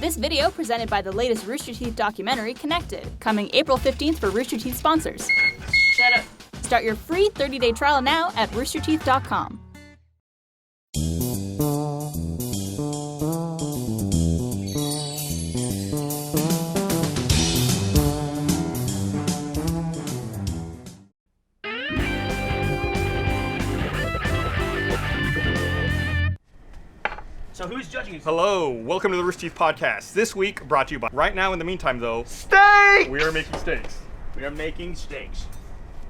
This video presented by the latest Rooster Teeth documentary, Connected, coming April 15th for Rooster Teeth sponsors. Shut up. Start your free 30-day trial now at roosterteeth.com. So who's judging us? Hello, welcome to the Rooster Teeth podcast. This week brought to you by, right now in the meantime though, Steak! we are making steaks. We are making steaks.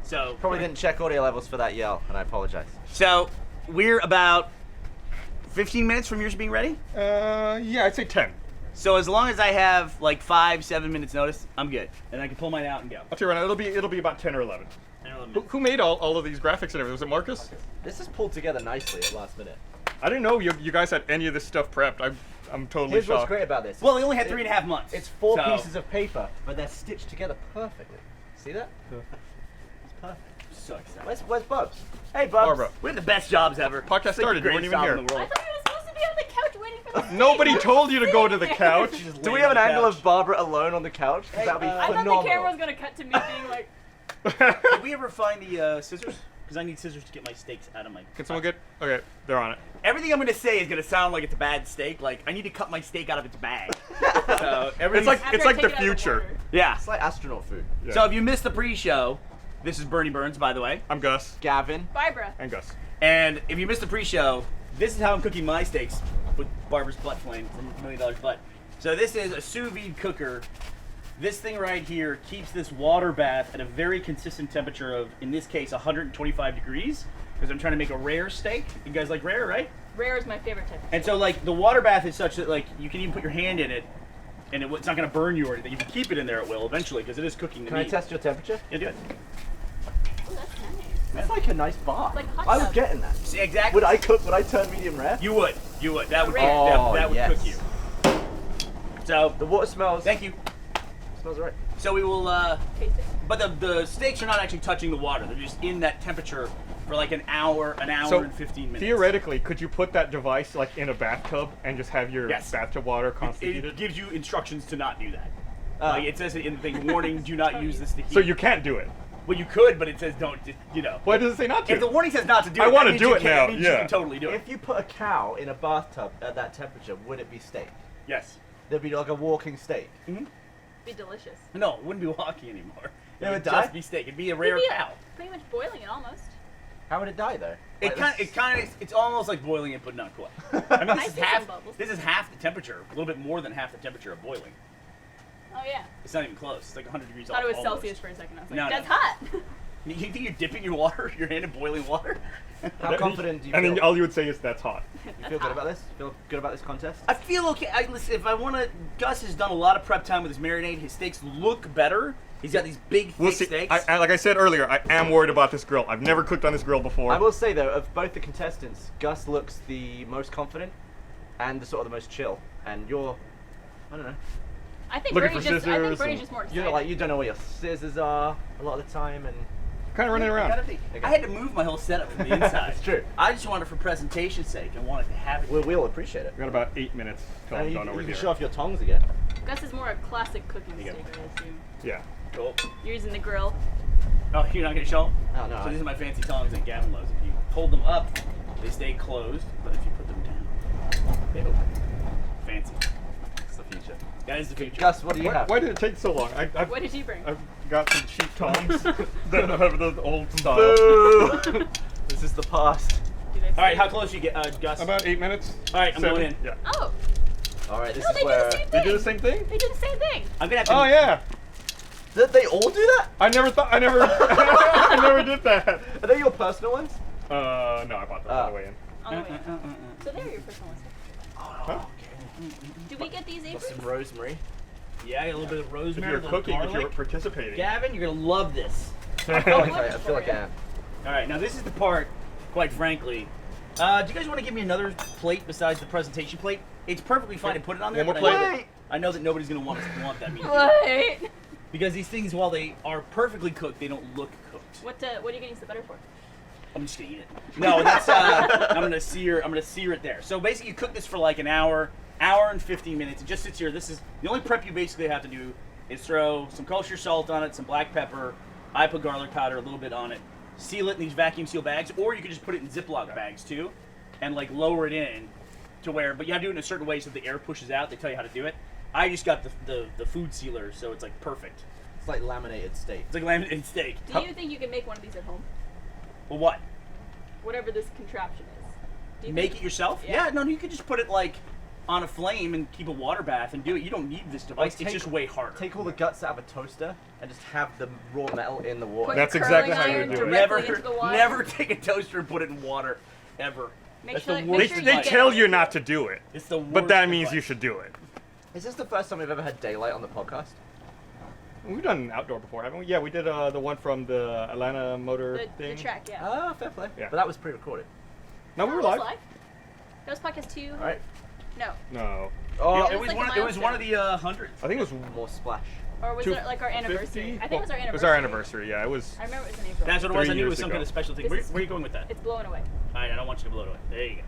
So Probably didn't check audio levels for that yell, and I apologize. So we're about 15 minutes from yours being ready. Yeah, I'd say 10. So as long as I have like 5-7 minutes notice, I'm good, and I can pull mine out and go. I'll tell you right now, it'll be about 10 or 11. Who made all of these graphics and everything? Was it Marcus? This is pulled together nicely at last minute. I didn't know you guys had any of this stuff prepped. I'm totally Here's shocked. what's great about this. Well, we only had 3.5 months. It's four so- pieces of paper, but they're stitched together perfectly. See that? It's perfect. So excited. Where's Bubs? Hey, Bubs. Barbara. We have the best jobs ever. Podcast It's like started, the you weren't greatest even job here. in the I world. thought you were supposed to be on the couch waiting for the Nobody told you to go to the couch. Just Do laying we have on an the angle couch. of Barbara alone on the couch? 'Cause that'd be I phenomenal. thought the camera was going to cut to me being like... Did we ever find the scissors? Because I need scissors to get my steaks out of my... Can someone get? Okay, they're on it. Everything I'm going to say is going to sound like it's a bad steak. Like, I need to cut my steak out of its bag. So, It's everything's... like After it's I like take the it out of the future. water. Yeah. It's like astronaut food. Yeah. So if you missed the pre-show, this is Burnie Burns, by the way. I'm Gus Gavin. Barbara. and Gus. And if you missed the pre-show, this is how I'm cooking my steaks with Barbara's butt flame from $1 Million Butt. So this is a sous-vide cooker. This thing right here keeps this water bath at a very consistent temperature of, in this case, 125 degrees. Because I'm trying to make a rare steak. You guys like rare, right? Rare is my favorite type. And so, like, the water bath is such that, like, you can even put your hand in it, and it's not going to burn you or anything. If you keep it in there, it will eventually, because it is cooking the Can I meat. test your temperature? Yeah, do it. Oh, that's nice. That's like a nice bar. Like hot I was tub. getting that. See, exactly. Would I cook? Would I turn medium rare? You would. You would. That would. Rare. That would yes. cook you. So The water smells. thank you. Smells right. So we will. Taste it. But the steaks are not actually touching the water. They're just in that temperature for like an hour So and 15 minutes. theoretically, could you put that device like in a bathtub and just have your Yes. bathtub water constantly it heated? gives you instructions to not do that. Like it says in the thing, warning: do not use this to heat. So you can't do it. Well, you could, but it says don't. You know. Why does it say not to? If the warning says not to do I it, wanna that means do you it can- now, That means you yeah. can totally do it. If you put a cow in a bathtub at that temperature, would it be steak? Yes. There'd be like a walking steak. Be delicious. No, it wouldn't be walking anymore. It It would would die? just be steak. It'd be a rare It'd be cow. Pretty much boiling it almost. How would it die though? It's almost like boiling it, but not quite. I mean, I this is see half. some bubbles. This is half the temperature, a little bit more than half the temperature of boiling. Oh yeah. It's not even close. It's like 100 degrees. Thought it was almost. Celsius for a second. I was like, No, no. that's hot. You think you're dipping your water, your hand in boiling water? How confident do you And feel? then all you would say is that's hot. You feel good about this? Feel good about this contest? I feel okay. Listen, if I want to, Gus has done a lot of prep time with his marinade. His steaks look better. He's got these big, thick We'll see. steaks. Like I said earlier, I am worried about this grill. I've never cooked on this grill before. I will say though, of both the contestants, Gus looks the most confident and the sort of the most chill. And you're, I don't know, I think Looking Bernie's for just. I think scissors Bernie's and- just more excited. you're like you don't know where your scissors are a lot of the time, and kind of running I gotta around. think. Okay. I had to move my whole setup from the inside. It's true. I just wanted it for presentation's sake. I wanted to have it. we'll appreciate it. We got about 8 minutes till I'm you done over you here. can show off your tongs again. Gus is more a classic cooking you steak, go. I assume. Yeah. Cool. You're using the grill. Oh, you're not gonna show them? Oh, no, So I- these are my fancy tongs that Gavin loves. If you hold them up, they stay closed. But if you put them down, they open. Fancy. It's the future. That is the future. Gus, what do you have? Why did it take so long? I've What did you bring? got some cheap tongs that have the old style. Boo! This is the past. Do they All right, say- how close you get, Gus? About 8 minutes. All right, I'm 7. going in. Yeah. Oh, All right, this no, is they do where the same They thing. do the same thing? They do the same thing. I'm gonna have to. Oh yeah. Did they all do that? I never I never did that. Are they your personal ones? No, I bought them on the way in. On the way. So they're your personal ones. Huh? Did we get these Got aprons? some rosemary. Yeah, a little bit of If rosemary, you're a little cooking, if you're garlic. participating. Gavin, you're gonna love this. I feel like I am. All right, now this is the part, quite frankly. Do you guys want to give me another plate besides the presentation plate? It's perfectly fine to put it on there. One but more I know plate? that- I know that nobody's gonna want that meat. What? Because these things, while they are perfectly cooked, they don't look cooked. What are you getting the butter for? I'm just gonna eat it. No, that's I'm gonna sear it there. So basically, you cook this for like an hour. Hour and 15 minutes. It just sits here. This is the only prep you basically have to do is throw some kosher salt on it, some black pepper. I put garlic powder a little bit on it. Seal it in these vacuum seal bags, or you can just put it in Ziploc bags too, and like lower it in to where. But you have to do it in a certain way so the air pushes out. They tell you how to do it. I just got the food sealer, so it's like perfect. It's like laminated steak. It's like laminated steak. Do you think you can make one of these at home? Well, what? Whatever this contraption is. Do you Make think- it yourself? Yeah. Yeah. No, you could just put it like on a flame and keep a water bath and do it. You don't need this device. It's just way harder. Take all the guts out of a toaster and just have the raw metal in the water. Put That's your exactly curling how you iron do it. directly into the water. Never take a toaster and put it in water, ever. Make That's sure- the make worst sure you They advice. get- tell you not to do it, It's the worst. but that means advice. you should do it. Is this the first time we've ever had daylight on the podcast? We've done outdoor before, haven't we? Yeah, we did the one from the Atlanta motor The thing. track, yeah. Ah, fair play. Yeah. But that was pre-recorded. No, we were That was live. That was podcast 2. All right. No. No, Oh, It was like a one. It was one of milestone. the hundreds. I think it was more splash. Or was 250? it like our anniversary? I think it was our anniversary. It was our anniversary. Yeah, it was. I remember it was in April. That's what it was. 3 I knew it was years some ago. kind of special thing. This Where, is- where are you going with that? It's blowing away. All right, I don't want you to blow it away. There you go.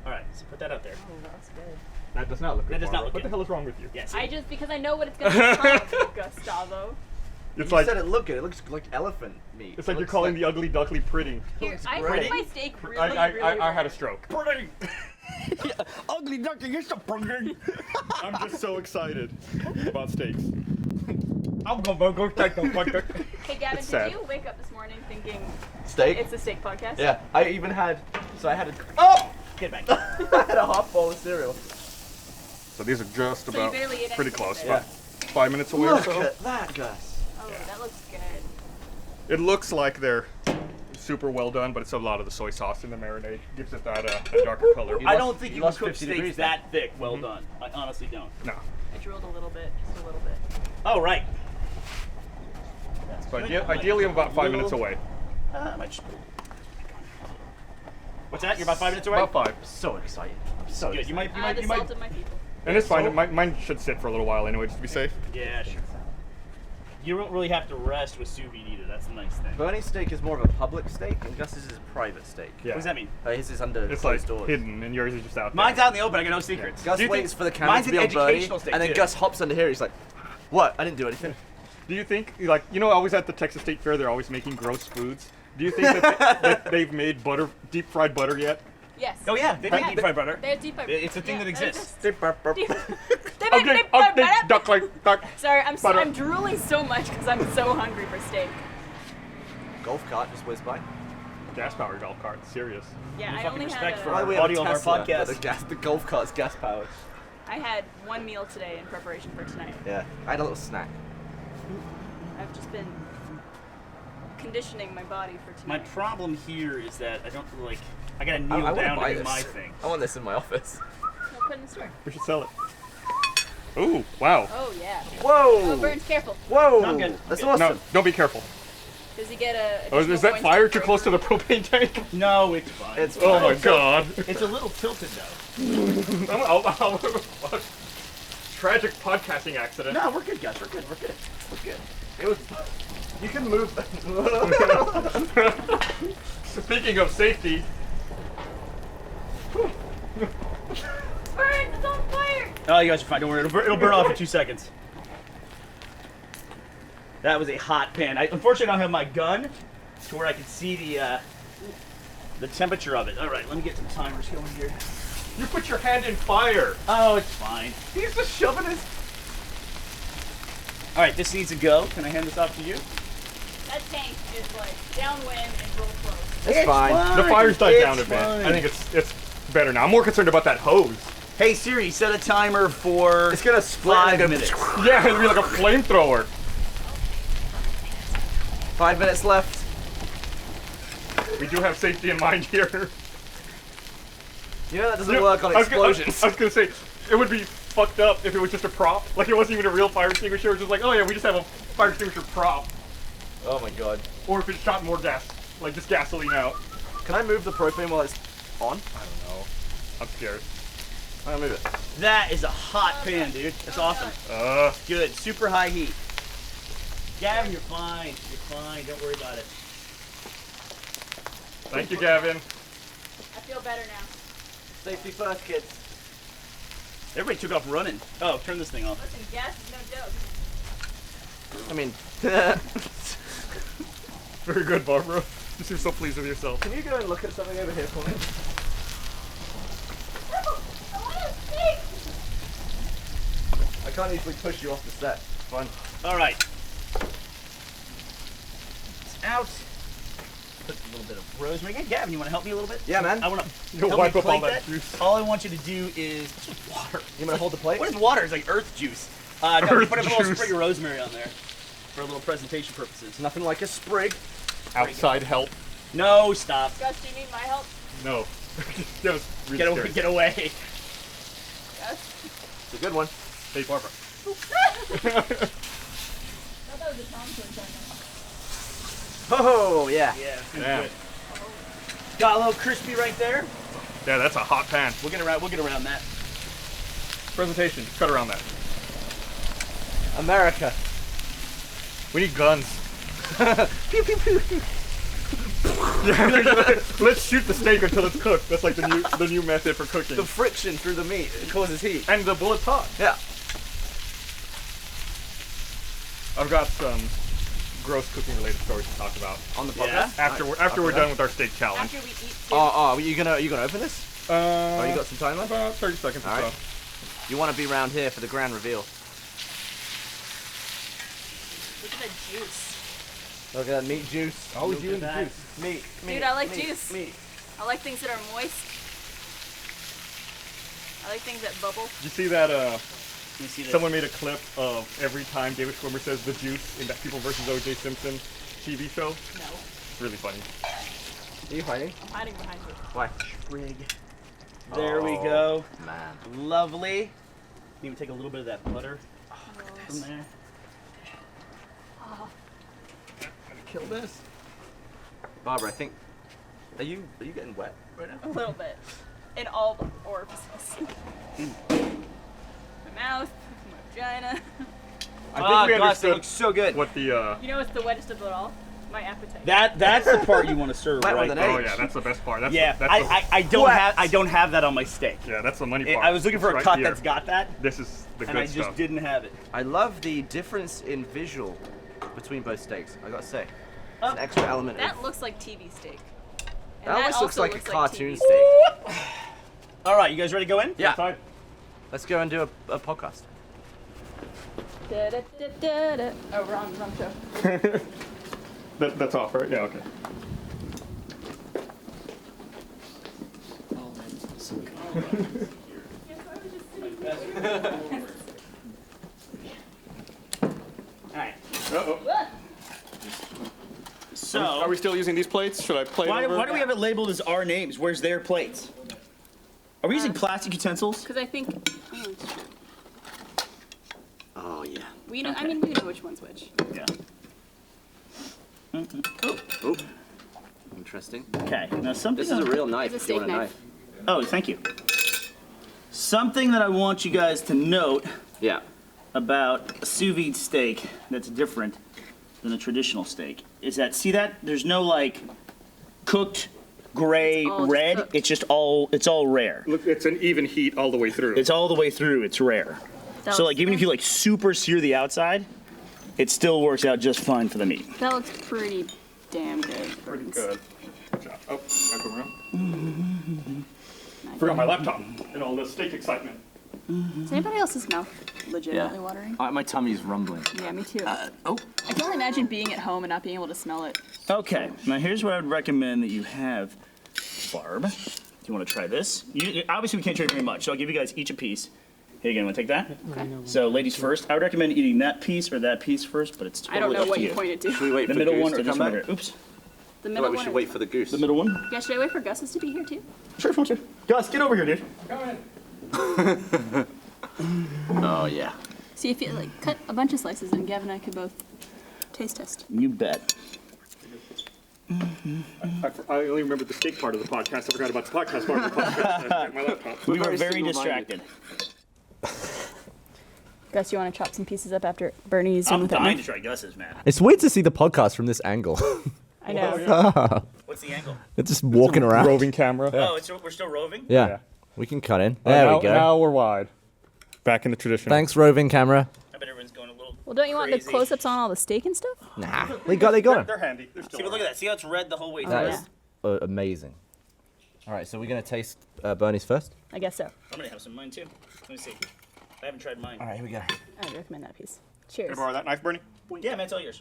All right, so put that out there. Oh, that's good. That does not look good. That does not Barbara. look What the good. hell is wrong with you? Yes. I just, because I know what it's going to become, Gustavo. It's You like said it looked good. It looks like elephant meat. it's like you're calling the ugly duckly pretty. Here, looks I great. cooked my steak really, I really had a well. stroke. Pretty. Ugly ducky, you're so pretty. I'm just so excited about steaks. I'm gonna go take the fucker. Hey, Gavin, It's did sad. you wake up this morning thinking steak. it's a steak podcast? Yeah, I even had. So I had a. Oh! Get back. I had a half bowl of cereal. So these are just So you about barely ate pretty anything close. today. About 5 minutes away or Look so. at that, Gus. Oh, Yeah. that looks good. It looks like they're super well done, but it's a lot of the soy sauce in the marinade gives it that darker color. You I lost- don't think you you lost can cook 50 steaks degrees that thick. Well done. I honestly don't. No, I drooled a little bit, just a little bit. Oh right. but ideally I'm about 5 minutes away. What's that? You're about 5 minutes away. About 5. So excited. I'm so Good. You might. You I might. You might. assaulted my people. And it's fine. Mine should sit for a little while anyway, just to be safe. Yeah, sure. You don't really have to rest with sous vide either. That's the nice thing. Bernie's steak is more of a public steak, and Gus's is a private steak. Yeah. What does that mean? His is under It's like closed doors. hidden, and yours is just out there. Mine's out in the open. I got no secrets. Gus Do you waits think- for the camera Mine's to be an on Bernie, educational steak, and then too. Gus hops under here. He's like, "What? I didn't do anything." Do you think, like, you know, always at the Texas State Fair, they're always making gross foods. Do you think that they've made deep fried butter yet? Yes. Oh yeah, they make deep fried butter. They're deep fried. It's a thing that exists. They make Okay, deep fried butter. duck like duck. Sorry, butter. I'm drooling so much because I'm so hungry for steak. Golf cart just whizzed by. Gas powered golf cart, serious. Yeah, No I fucking only respect had for a, our we have a audio of our Tesla, podcast. but the golf cart's gas powered. I had one meal today in preparation for tonight. Yeah, I had a little snack. I've just been conditioning my body for My tonight. problem here is that I don't like. I gotta I kneel want to down buy to do this. my thing. I want this in my office. I'll put it in the store. We should sell it. Ooh, wow. Oh yeah. Whoa! Oh, Burns, careful. Whoa! No, I'm good. That's I'm No, awesome. don't be careful. Does he get a? Oh, is additional that points fire for too close to the bravery? propane tank? No, it's fine. It's Oh fine. my god. It's a little tilted though. Tragic podcasting accident. No, we're good, guys. We're good. We're good. We're good. It was. You can move. Speaking of safety, Burns, it's on fire! Oh, you guys are fine. Don't worry. It'll burn off in 2 seconds. That was a hot pan. Unfortunately, I don't have my gun to where I can see the temperature of it. All right, let me get some timers going here. you put your hand in fire. Oh, it's fine. He's just shoving his. All right, this needs to go. Can I hand this off to you? That tank is like downwind and real close. It's fine. The fire's died It's down a bit. fine. I think it's better now. I'm more concerned about that hose. Hey Siri, set a timer for It's gonna split. 5 and minutes. Yeah, it'd be like a flamethrower. 5 minutes left. We do have safety in mind here. You know that doesn't work on I was gonna- explosions. I was gonna say, it would be fucked up if it was just a prop. Like it wasn't even a real fire extinguisher. It was just like, oh yeah, we just have a fire extinguisher prop. Oh my god. Or if it shot more gas, like just gasoline out. Can I move the propane while it's on? I don't know. I'm scared. I'm gonna move it. That is a hot pan, dude. That's awesome. Good. Super high heat. Gavin, you're fine. You're fine. Don't worry about it. Thank you, Gavin. I feel better now. Safety first, kids. Everybody took off running. Oh, turn this thing off. Listen, gas is no joke. I mean, Very good, Barbara. You seem so pleased with yourself. can you go and look at something over here for me? I can't easily push you off the set. It's fine. All right. It's out. Put a little bit of rosemary. Hey, Gavin, you want to help me a little bit? Yeah, man. I want to You'll help wipe me up all plate that juice. All I want you to do is it's just water. You gonna hold the plate? What is water? It's like earth juice. No, we Earth put a little juice. sprig of rosemary on there for a little presentation purposes. Nothing like a sprig. Outside help. No, stop. Gus, do you need my help? No. That was really Get away. scary. Get away. Gus? It's a good one. Hey, Barbara. I thought that was a Tom Twin Oh, yeah. Yeah. Yeah. Good. Got a little crispy right there. Yeah, that's a hot pan. We'll get around. We'll get around that. Presentation. Cut around that. America. We need guns. Pew, pew, pew. Yeah, let's shoot the steak until it's cooked. That's like the new method for cooking. The friction through the meat it causes heat. And the bullet's hot. Yeah. I've got some gross cooking related stories to talk about On the Yeah? podcast. after we're done with our steak challenge. After we eat too. Are you gonna open this? Oh, you got some time left? About 30 seconds or All so. right. You want to be round here for the grand reveal. Look at the juice. Look at that meat juice. Always Look at that. Meat. Dude, I like juice. Meat. I like things that are moist. I like things that bubble. Did you see that? Let me see this. Someone made a clip of every time David Schwimmer says the juice in that People vs. O.J. Simpson TV show. No. It's really funny. Are you hiding? I'm hiding behind you. Why? Sprig. There we go. Man. Lovely. Even take a little bit of that butter from there. Oh, Kill this. Barbara, I think. Are you getting wet right a now? little bit. In all the orifices. My mouth, my vagina. I think we Gus, it understood looks so good. what the. You know what's the wettest of it all? My appetite. That's the part you want to serve Wet right with an there. Oh H. yeah, that's the best part. That's Yeah, that's I don't have that on my steak. yeah, that's the money part. I was looking for It's a right cut here. that's got that, This is the and good I just stuff. didn't have it. I love the difference in visual between both steaks. I gotta say, it's Oh. an extra element. That looks like TV steak. And That almost looks also like a cartoon TV. steak. All right, you guys ready to go in? Yeah. Outside. Let's go and do a podcast. Da, da, da, da, da. Oh, wrong show. That's off, right? Yeah. Okay. All right. Uh-oh. So, Are we still using these plates? Should I plate why over? do we have it labeled as our names? Where's their plates? Are we using plastic utensils? Because I think. Oh, it's true. Oh yeah. We know. I Okay. mean, we know which one's which. Yeah. Oh. Interesting. Okay. Now something. This is a real knife. It's a if you want steak a knife. Oh, thank you. Something that I want you guys to note Yeah. about a sous vide steak that's different than a traditional steak is that there's no like cooked gray It's all just red. cooked. It's just all rare. Look, it's an even heat all the way through. It's all the way through. It's rare. That So looks- like even if you like super sear the outside, it still works out just fine for the meat. That looks pretty damn good. pretty Burns. good. Good job. Oh, gotta go around. Forgot my laptop and all the steak excitement. Is anybody else's mouth legitimately watering? My tummy's rumbling. Yeah, me too. Oh. I can only imagine being at home and not being able to smell it. Okay, now here's what I would recommend that you have, Barb. Do you want to try this? Obviously, we can't try very much, so I'll give you guys each a piece. Here again, want to take that? Okay. So, ladies first. I would recommend eating that piece or that piece first, but it's totally I don't know up what to you you. pointed Should to. we wait The for middle Goose one or to this come one back? right here? Oops. The I middle thought we one. should or- wait for the goose. The middle one? Yeah, should I wait for Gus's to be here too? Sure, if you want to. Gus, get over here, dude. Oh yeah. See if you like cut a bunch of slices and Gavin and I could both taste test. You bet. I only remembered the steak part of the podcast. I forgot about the podcast part of the podcast. My laptop. We were Very very single-minded. distracted. Gus, you want to chop some pieces up after Burnie's done I'm with that dying to knife? try Gus's, man. It's weird to see the podcast from this angle. I know. What's the angle? It's just walking around. Roving camera. Oh, we're still roving? Yeah. Yeah. We can cut in. There now, we go. Now we're wide. Back in the traditional. Thanks, roving camera. I bet everyone's going a little. Well, don't you want the crazy. close-ups on all the steak and stuff? Nah, they got him. They're handy. They're still See, but look at that. See how it's red the whole way through? That is amazing. All right, so we're gonna taste Burnie's first. I guess so. I'm gonna have some of mine too. Let me see. I haven't tried mine. All right, here we go. I would recommend that piece. Can Cheers. I borrow that knife, Burnie? Yeah, man, it's all yours.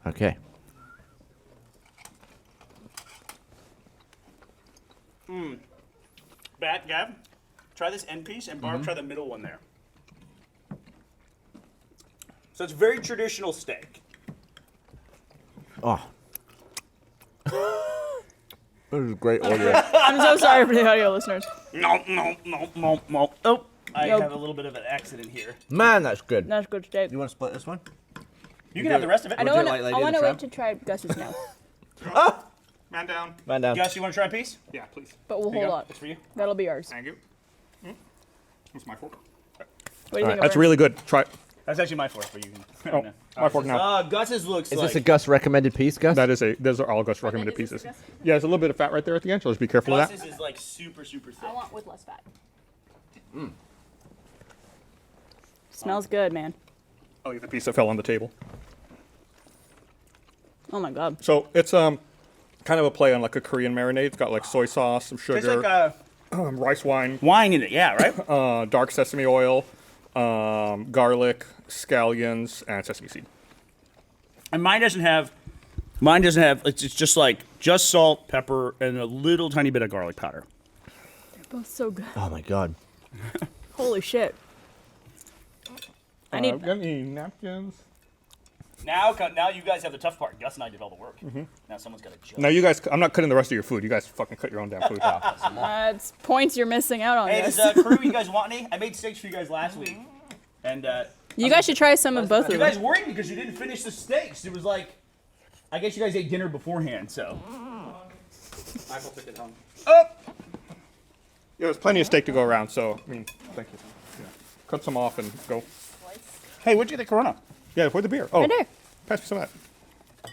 Okay. Gav, try this end piece, and Barb, try the middle one there. So it's very traditional steak. Oh. This is great audio. I'm so sorry for the audio listeners. No. Oh, I Yo. have a little bit of an accident here. Man, that's good. That's good steak. You want to split this one? You can have the rest of it. I don't Would you want like to. I Lady want and to the wait to try Gus's now, Man down. Man down. Gus, you want to try a piece? Yeah, please. but we'll Here you hold go. on. It's for you. That'll be ours. Thank you. That's my fork. What do you think? That's of really good. Try. That's actually my fork, but you can. Oh, my fork now. Gus's looks Is like. this a Gus recommended piece, Gus? Those are all Gus recommended is this pieces. for Gus? Yeah, there's a little bit of fat right there at the end, so just be careful of that. Gus's is like super thick. I want with less fat. Smells good, man. Oh, the piece that fell on the table. Oh my god. So it's kind of a play on like a Korean marinade. It's got like soy sauce, some Tastes sugar, like rice wine, wine in it, yeah, right? dark sesame oil, garlic, scallions, and sesame seed. And mine doesn't have. It's just like salt, pepper, and a little tiny bit of garlic powder. They're both so good. Oh my god. Holy shit. I need. Got any napkins? Now you guys have the tough part. Gus and I did all the work. Now someone's got to judge. No, you guys. I'm not cutting the rest of your food. You guys fucking cut your own damn food. It's points you're missing out on. Hey, Guys. does crew, you guys want any? I made steaks for you guys last week, and You guys should try some of both you of guys them. worried because you didn't finish the steaks. It was like, I guess you guys ate dinner beforehand, so. Michael took it home. Yeah, there's plenty of steak to go around. So I mean, thank you. Yeah. Cut some off and go. Hey, what'd you get, Corona? Yeah, for the beer. Oh, Right there. pass me some of that.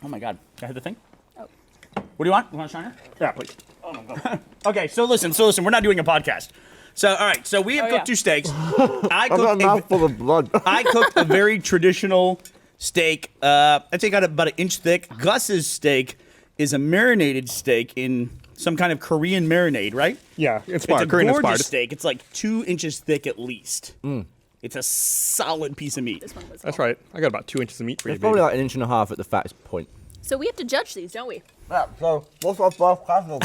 Oh my God, can I have the thing? Oh. What do you want? You want a shiner? Yeah, please. Oh my God. Okay, so listen, we're not doing a podcast. So all right, so we have cooked 2 steaks. I I've got a cooked mouthful of blood. I cooked a very traditional steak. I think about an inch thick. Gus's steak is a marinated steak in some kind of Korean marinade, right? Yeah, It's inspired. a Korean gorgeous inspired. steak. It's like 2 inches thick at least. It's a solid piece of meat. This one was That's right. I got about 2 inches of meat for you, It's probably baby. like 1.5 inches at the fattest point. So we have to judge these, don't we? Yeah, so what's our first category?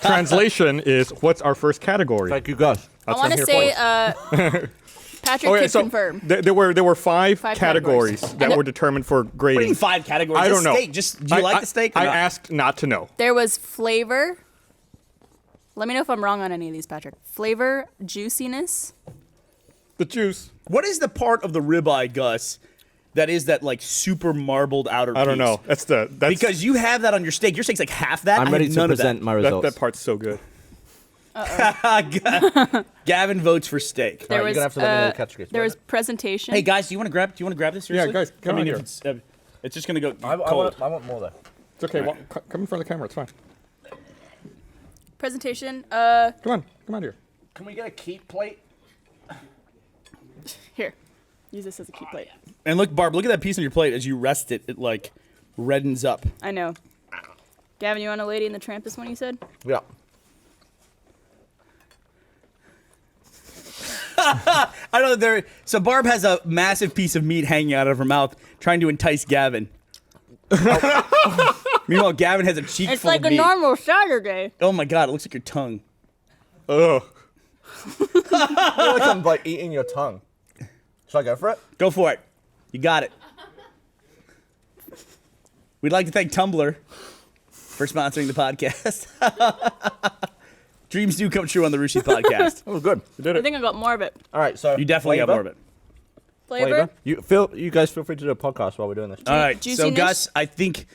Translation is, what's our first category? Thank you, Gus. That's I want what to I'm say, here for. Patrick Okay, could so confirm. there were 5 Five categories categories. that were determined for What do you grading. mean 5 categories? I It's don't know. Steak. Just do you like the steak? Or I not? asked not to know. There was flavor. Let me know if I'm wrong on any of these, Patrick. Flavor, juiciness. The juice. What is the part of the ribeye, Gus, that is that like super marbled outer piece? I don't know. That's Because you have that on your steak. Your steak's like half that. I'm I ready have to none of present my that, results. that part's so good. Gavin votes for steak. There Right, was you're gonna have to let me know the categories. there was presentation. Hey guys, do you want to grab this? Seriously? guys, come I mean, on if it's just gonna go I cold. want more though. It's okay. Come in front of the camera. It's fine. Presentation. Come on here. Can we get a keep plate? Here. Use this as a key plate. And look, Barb, look at that piece on your plate. As you rest it, it like reddens up. I know. Gavin, you want a Lady and the Tramp this one, you said? Yeah. I don't know. So Barb has a massive piece of meat hanging out of her mouth, trying to entice Gavin. Meanwhile, Gavin has a cheek It's full like of a meat. normal Saturday. Oh my God! It looks like your tongue. Ugh. I feel like I'm like eating your tongue. Should I go for it? Go for it. You got it. We'd like to thank Tumblr for sponsoring the podcast. Dreams do come true on the Rooster Teeth podcast. That was good. You did I it. think I got more of it. All right, so You definitely got more of it. Flavor? You guys feel free to do a podcast while we're doing this. All right, so Juiciness? Gus, I think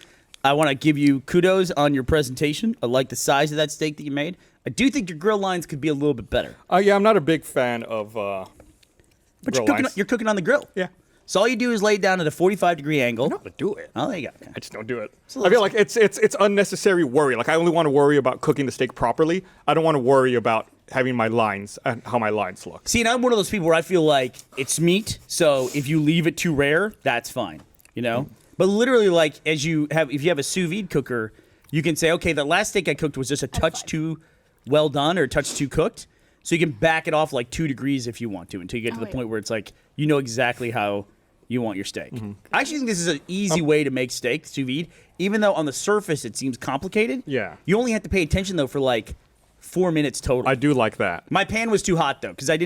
I want to give you kudos on your presentation. I like the size of that steak that you made. I do think your grill lines could be a little bit better. Yeah, I'm not a big fan of. But Grill you're lines. cooking on the grill. Yeah. So all you do is lay it down at a 45-degree angle. But do it. Oh, there you go. I just don't do it. I feel like it's unnecessary worry. Like I only want to worry about cooking the steak properly. I don't want to worry about having my lines and how my lines look. See, and I'm one of those people where I feel like it's meat, so if you leave it too rare, that's fine, you know? But literally, like, if you have a sous vide cooker, you can say, okay, the last steak I cooked was just a touch too well done or a touch too cooked. So you can back it off like 2 degrees if you want to until you get to the point where it's like, you know exactly how you want your steak. I actually think this is an easy way to make steak, sous vide, even though on the surface it seems complicated. Yeah. You only have to pay attention, though, for like 4 minutes total. I do like that. My pan was too hot, though, because I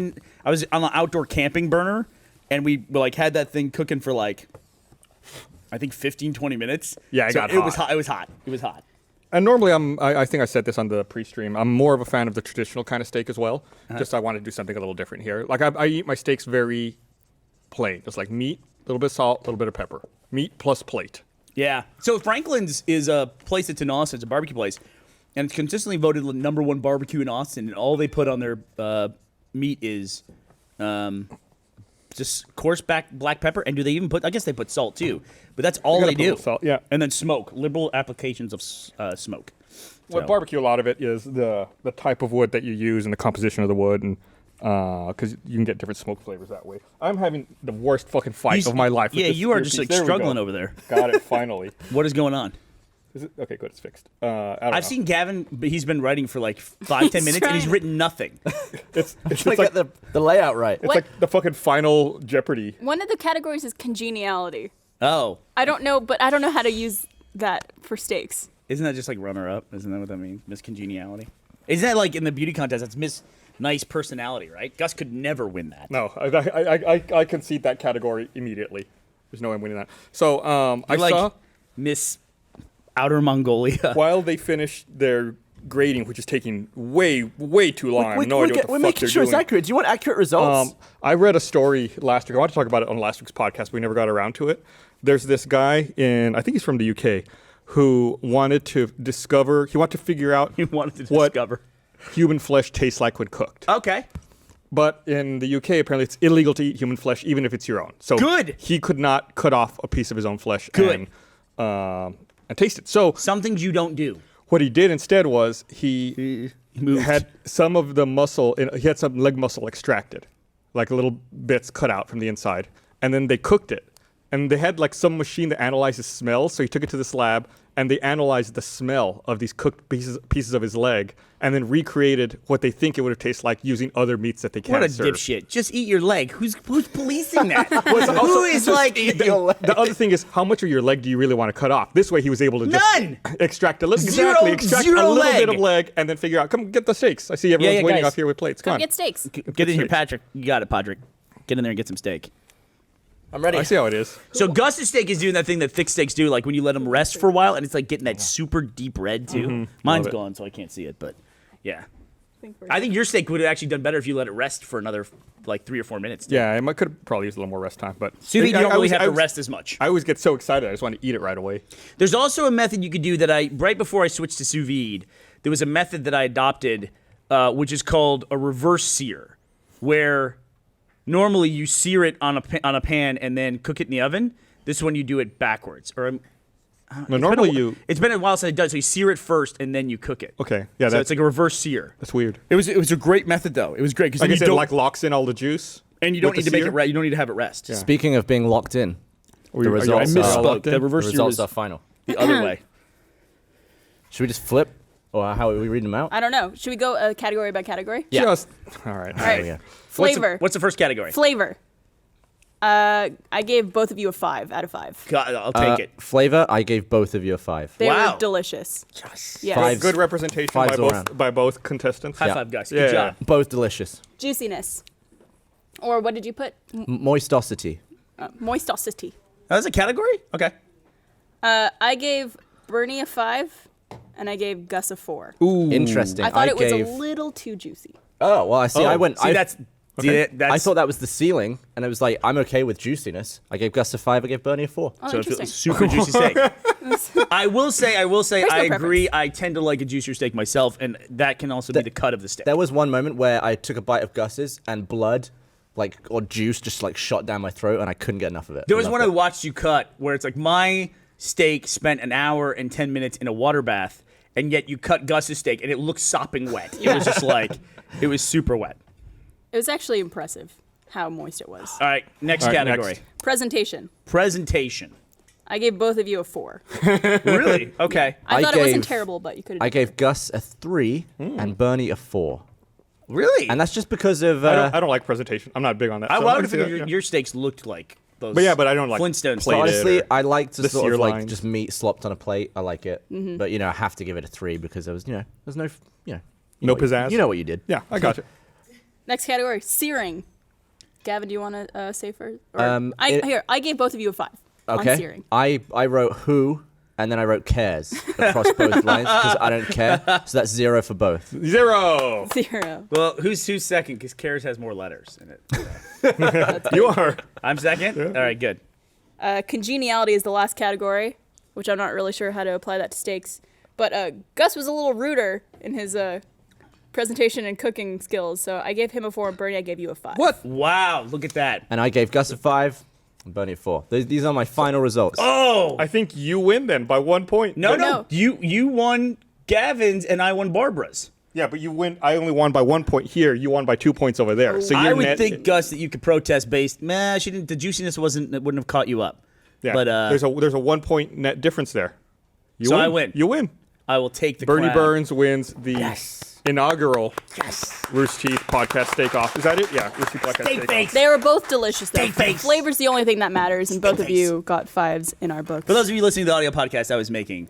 was on an outdoor camping burner, and we like had that thing cooking for like, I think 15, 20 minutes. Yeah, it was hot. It was hot. It was hot. And normally I think I said this on the pre-stream, I'm more of a fan of the traditional kind of steak as well. Just I want to do something a little different here. Like I eat my steaks very plain. Just like meat, a little bit of salt, a little bit of pepper. Meat plus plate. Yeah. So Franklin's is a place that's in Austin. It's a barbecue place. And it's consistently voted the #1 barbecue in Austin. And all they put on their meat is just coarse black pepper. And do they even put, I guess they put salt too. But that's all they put a do. little salt, yeah. And then smoke. Liberal applications of smoke. With barbecue, a lot of it is the type of wood that you use and the composition of the wood, and because you can get different smoke flavors that way. I'm having the worst fucking fight of my life. With this you are earpiece. just like There we struggling go. over there. Got it finally. What is going on? Is it okay? Good, it's fixed. I don't know. I've seen Gavin, but he's been writing for like 5-10 minutes, and he's written nothing. It's Trying to get the layout right. It's like the fucking final Jeopardy. One of the categories is congeniality. Oh, I don't know, but I don't know how to use that for steaks. isn't that just like runner-up? Isn't that what that means? Miss Congeniality? Isn't that like in the beauty contest? That's Miss Nice Personality, right? Gus could never win that. No, I concede that category immediately. There's no way I'm winning that. So I like saw Miss Outer Mongolia. while they finished their grading, which is taking way too long. I have no idea what the we're fuck making they're sure it's doing. accurate. Do you want accurate results? I read a story last week. I want to talk about it on last week's podcast, but we never got around to it. There's this guy I think he's from the UK, who wanted to discover, he wanted to figure out He wanted to what discover. human flesh tastes like when cooked. Okay. But in the UK, apparently it's illegal to eat human flesh, even if it's your own. So Good. he could not cut off a piece of his own flesh Good. and taste it. So Some things you don't do. what he did instead was he moved. had some of the muscle, he had some leg muscle extracted, like little bits cut out from the inside, and then they cooked it. And they had like some machine that analyzes smell, so he took it to this lab, and they analyzed the smell of these cooked pieces of his leg, and then recreated what they think it would have tasted like using other meats that they can't What a serve. dipshit. Just eat your leg. Who's policing that? Also, Who is like... the other thing is, how much of your leg do you really want to cut off? This way, he was able to just None! extract a little, Zero- extract zero a little bit leg. of leg, and then figure out. Come get the steaks. I see everyone's yeah, waiting guys. off here with plates. Come Come on. get steaks. Get in here, Patrick. You got it, Patrick. Get in there and get some steak. I'm ready. I see how it is. So Gus's steak is doing that thing that thick steaks do, like when you let them rest for a while, and it's like getting that super deep red too. Mine's Love it. gone, so I can't see it, but yeah. I think your steak would have actually done better if you let it rest for another like 3 or 4 minutes. Too. Yeah, I could have probably used a little more rest time, but Sous vide, you I don't really always- have I to always- rest as much. I always get so excited. I just want to eat it right away. There's also a method you could do that right before I switched to sous vide, there was a method that I adopted, which is called a reverse sear, where normally you sear it on a pan and then cook it in the oven. This one you do it backwards, or No, normally it's been a while since I done it, so you sear it first and then you cook it. Okay, yeah, so that's it's like a reverse sear. that's weird. It was a great method though. It was great because Like I you said, don't like locks in all the juice, and you don't with need the to make sear? it rest. You don't need to have it rest. Yeah. Speaking of being locked in, Are the you- are you results all misspoke. locked in? The the reverse sear results was are final. the other way. Should we just flip? Or how are we reading them out? I don't know. Should we go category by category? Yeah. Just all right. All right. Yeah. Flavor. What's the first category? Flavor. I gave both of you a 5 out of 5. God, I'll take it. Flavor, I gave both of you a 5. They Wow. were delicious. Yes. Yes. Five. Good representation Fives all by around. both contestants. High Yeah. five, guys. Yeah. Good job. Both delicious. Juiciness. Or what did you put? Moistosity. Moistosity. Oh, that's a category? Okay. I gave Burnie a 5, and I gave Gus a 4. Ooh. Interesting. I thought it was gave... a little too juicy. Oh, well, I see. I went... See, I... that's I thought that was the ceiling, and it was like, I'm okay with juiciness. I gave Gus a 5, I gave Burnie a 4. Oh, so it's interesting. a super juicy steak. I will say, Personal I agree. preference. I tend to like a juicier steak myself, and that can also be the cut of the steak. There was one moment where I took a bite of Gus's, and blood, like, or juice just, like, shot down my throat, and I couldn't get enough of it. There was I one I loved watched you cut where it's like my steak spent an hour and 10 minutes in a water bath, and yet you cut Gus's steak, and it looked sopping wet. It was just like, it was super wet. It was actually impressive how moist it was. All right, next All right, category. next. Presentation. Presentation. I gave both of you a 4. Really? Okay. I I thought it wasn't gave- terrible, but you could have. I gave Gus a 3 and Bernie a 4. Really? And that's just because of. I don't like presentation. I'm not big on that. I so would can have see figured that, yeah. your steaks looked like those. But yeah, but I don't like Flintstone plate steaks. it Honestly, or I like to the sort sear of like lines. just meat slopped on a plate. I like it. Mm-hmm. But, I have to give it a 3 because there was, there's no, you No know what you- pizzazz? You know what you did. Yeah, I got you. Next category, searing. Gavin, do you want to say first? Or- it- I gave both of you a 5 on Okay. searing. I wrote who and then I wrote cares across both lines because I don't care. So that's 0 for both. 0. 0. Well, who's second? Because Cares has more letters in it. You are. I'm second? All right, good. Congeniality is the last category, which I'm not really sure how to apply that to steaks. But Gus was a little ruder in his presentation and cooking skills, so I gave him a 4, and Bernie, I gave you a 5. What? Wow, look at that. And I gave Gus a 5 and Bernie a 4. These are my final results. Oh! I think you win then by 1 point. No, But- no. You won Gavin's and I won Barbara's. Yeah, but you win. I only won by 1 point here. You won by 2 points over there. So I your would net, think, Gus, that you could protest based. She didn't. The juiciness wouldn't have caught you up. Yeah, But there's a 1 point net difference there. You So win. I win. You win. I will take the Burnie crown. Burns wins the inaugural Rooster Teeth podcast steak off. Is that it? Yeah, Rooster Teeth podcast Steak steak face. They were both delicious, though. Steak face. Flavor's the only thing that matters, and both of face. you got 5s in our books. For those of you listening to the audio podcast, I was making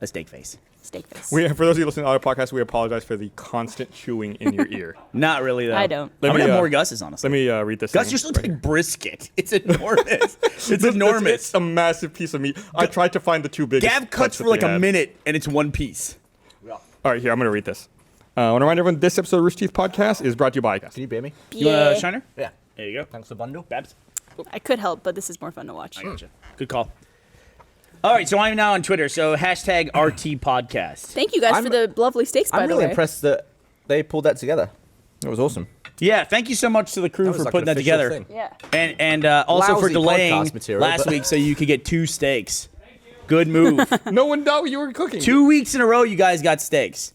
a steak face. Steak face. For those of you listening to the audio podcast, we apologize for the constant chewing in your ear. Not really, though. I don't. I'm Let going me, to have uh, more Gus's, honestly. Let me read this. Gus, thing you're still right like here. brisket. It's enormous. It's enormous. It's a massive piece of meat. I tried to find the two biggest. Gav cuts cuts for that like they a had. minute, and it's one piece. All right, here, I'm going to read this. I want to remind everyone this episode of Rooster Teeth podcast is brought to you by Can you beat me? You want Yeah. a shiner? Yeah. There you go. Thanks for the bundle. Babs. I could help, but this is more fun to watch. I gotcha. Good call. All right, so I'm now on Twitter. So hashtag RT Podcast. Thank you guys for the lovely steaks, by I'm the really way. impressed that they pulled that together. It was awesome. Yeah, thank you so much to the crew That was for like putting an that official together. thing. Yeah. And also for Lousy delaying podcast material, last but- week so you could get 2 steaks. Good move. No one knew you were cooking. 2 weeks in a row, you guys got steaks.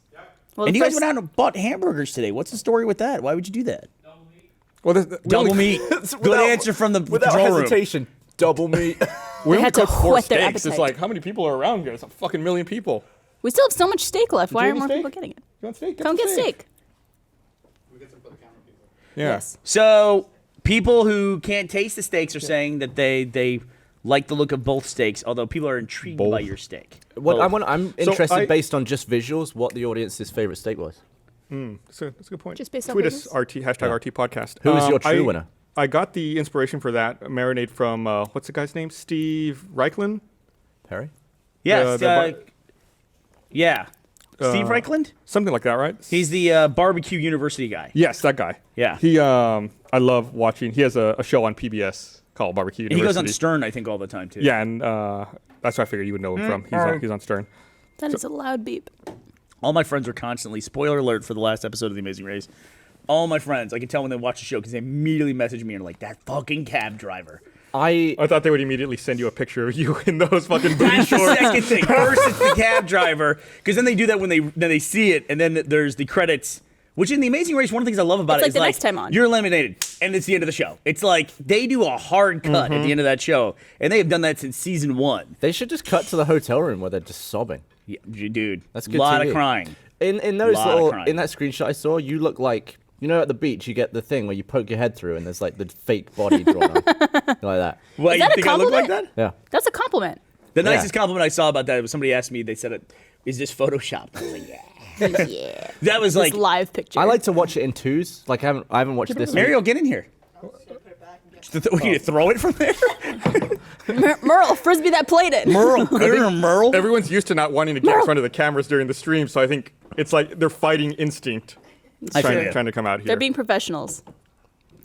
Well, And the you guys first- went out and bought hamburgers today. What's the story with that? Why would you do that? Well, Double meat. Good answer from the Without control room. hesitation, double meat. We only had to cooked 4 whet their steaks. It's appetite. like, how many people are around here? It's a fucking million people. We still have so much steak left. Why you aren't more have a people steak? getting it? You want steak? Come some get steak. Yeah. Yes. So people who can't taste the steaks are saying that they like the look of both steaks, although people are intrigued by Both. your steak. I'm interested I- based on just visuals what the audience's favorite steak was. That's a good point. Just based on Tweet us business? RT hashtag RT podcast. Who is your true winner? I got the inspiration for that marinade from what's the guy's name? Steve Reichlin. Perry? Yes. the yeah. Steve Reichland? Something like that, right? He's the barbecue university guy. Yes, that guy. Yeah. He I love watching. He has a show on PBS called Barbecue And he University. goes on Stern, I think, all the time, too. Yeah, and that's why I figured you would know him from. He's on Stern. That is a loud beep. All my friends are constantly, spoiler alert for the last episode of The Amazing Race, all my friends, I can tell when they watch the show because they immediately message me and are like, that fucking cab driver. I I thought they would immediately send you a picture of you in those fucking booty That's the shorts. second thing. First, it's the cab driver, because then they do that when they see it, and then there's the credits. Which in The Amazing Race, one of the things I love about It's it like is the like next time on. you're eliminated, and it's the end of the show. It's like they do a hard cut at the end of that show, and they have done that since season 1. they should just cut to the hotel room where they're just sobbing. Yeah, dude, That's good A lot TV. of crying. In those Lot of little crying. in that screenshot I saw, you look like at the beach you get the thing where you poke your head through and there's like the fake body drawn on like that. What, Is you that a think I look like compliment? that? Yeah. That's a compliment. The Yeah. nicest compliment I saw about that was somebody asked me, they said, is this Photoshopped? I was like, yeah. Yeah. That was This like, live picture. I like to watch it in twos. Like I haven't watched this. Mario, get in here. We need to throw it from there? Merle, frisbee that plate it. Merle, Merle. Everyone's used to not wanting to get in front of the cameras during the stream, so I think it's like they're fighting instinct. I feel Trying, you. trying to come out here. They're being professionals.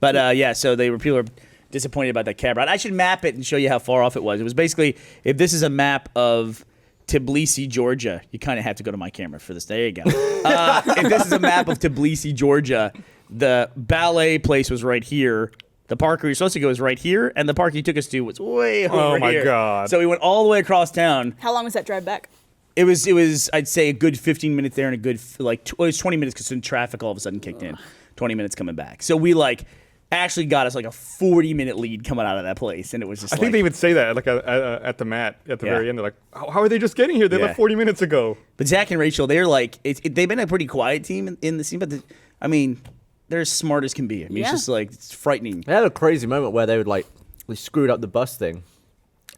But yeah, so people are disappointed about that cab ride. I should map it and show you how far off it was. It was basically, if this is a map of Tbilisi, Georgia, you kind of have to go to my camera for this. There you go. If this is a map of Tbilisi, Georgia, the ballet place was right here. The park we were supposed to go was right here, and the park he took us to was way over Oh my here. God. So we went all the way across town. How long was that drive back? It was I'd say a good 15 minutes there and a good it was 20 minutes because traffic all of a sudden kicked in. 20 minutes coming back. So we actually got us like a 40-minute lead coming out of that place, and it was just. I think they even say that at the mat at the very end. They're like, "How are they just getting here? They left 40 minutes ago." But Zach and Rachel, they're like, they've been a pretty quiet team in the scene, but they're as smart as can be. I mean, it's just it's frightening. They had a crazy moment where they screwed up the bus thing.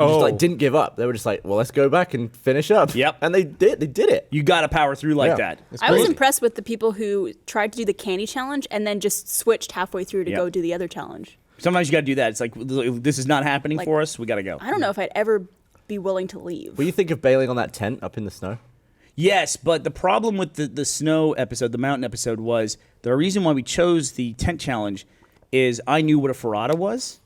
Just didn't give up. They were just like, well, let's go back and finish up. Yep. And they did it. You got to power through like that. I was impressed with the people who tried to do the candy challenge and then just switched halfway through to go do the other challenge. Sometimes you got to do that. It's like, this is not happening for us. We got to go. I don't know if I'd ever be willing to leave. What do you think of bailing on that tent up in the snow? Yes, but the problem with the snow episode, the mountain episode, was the reason why we chose the tent challenge is I knew what a ferrata was,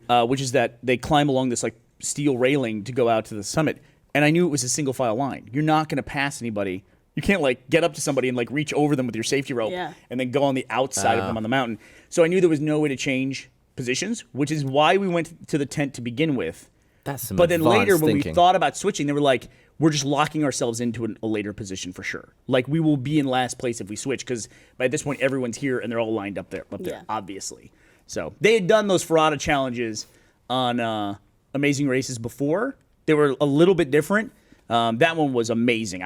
which is that they climb along this steel railing to go out to the summit, and I knew it was a single file line. You're not going to pass anybody. You can't get up to somebody and reach over them with your safety rope and then go on the outside of them on the mountain. So I knew there was no way to change positions, which is why we went to the tent to begin with. That's some But then later when thinking. we thought about switching, they were like, we're just locking ourselves into a later position for sure. We will be in last place if we switch, because by this point everyone's here and they're all lined up there, obviously. So they had done those ferrata challenges on Amazing Races before. They were a little bit different. That one was amazing.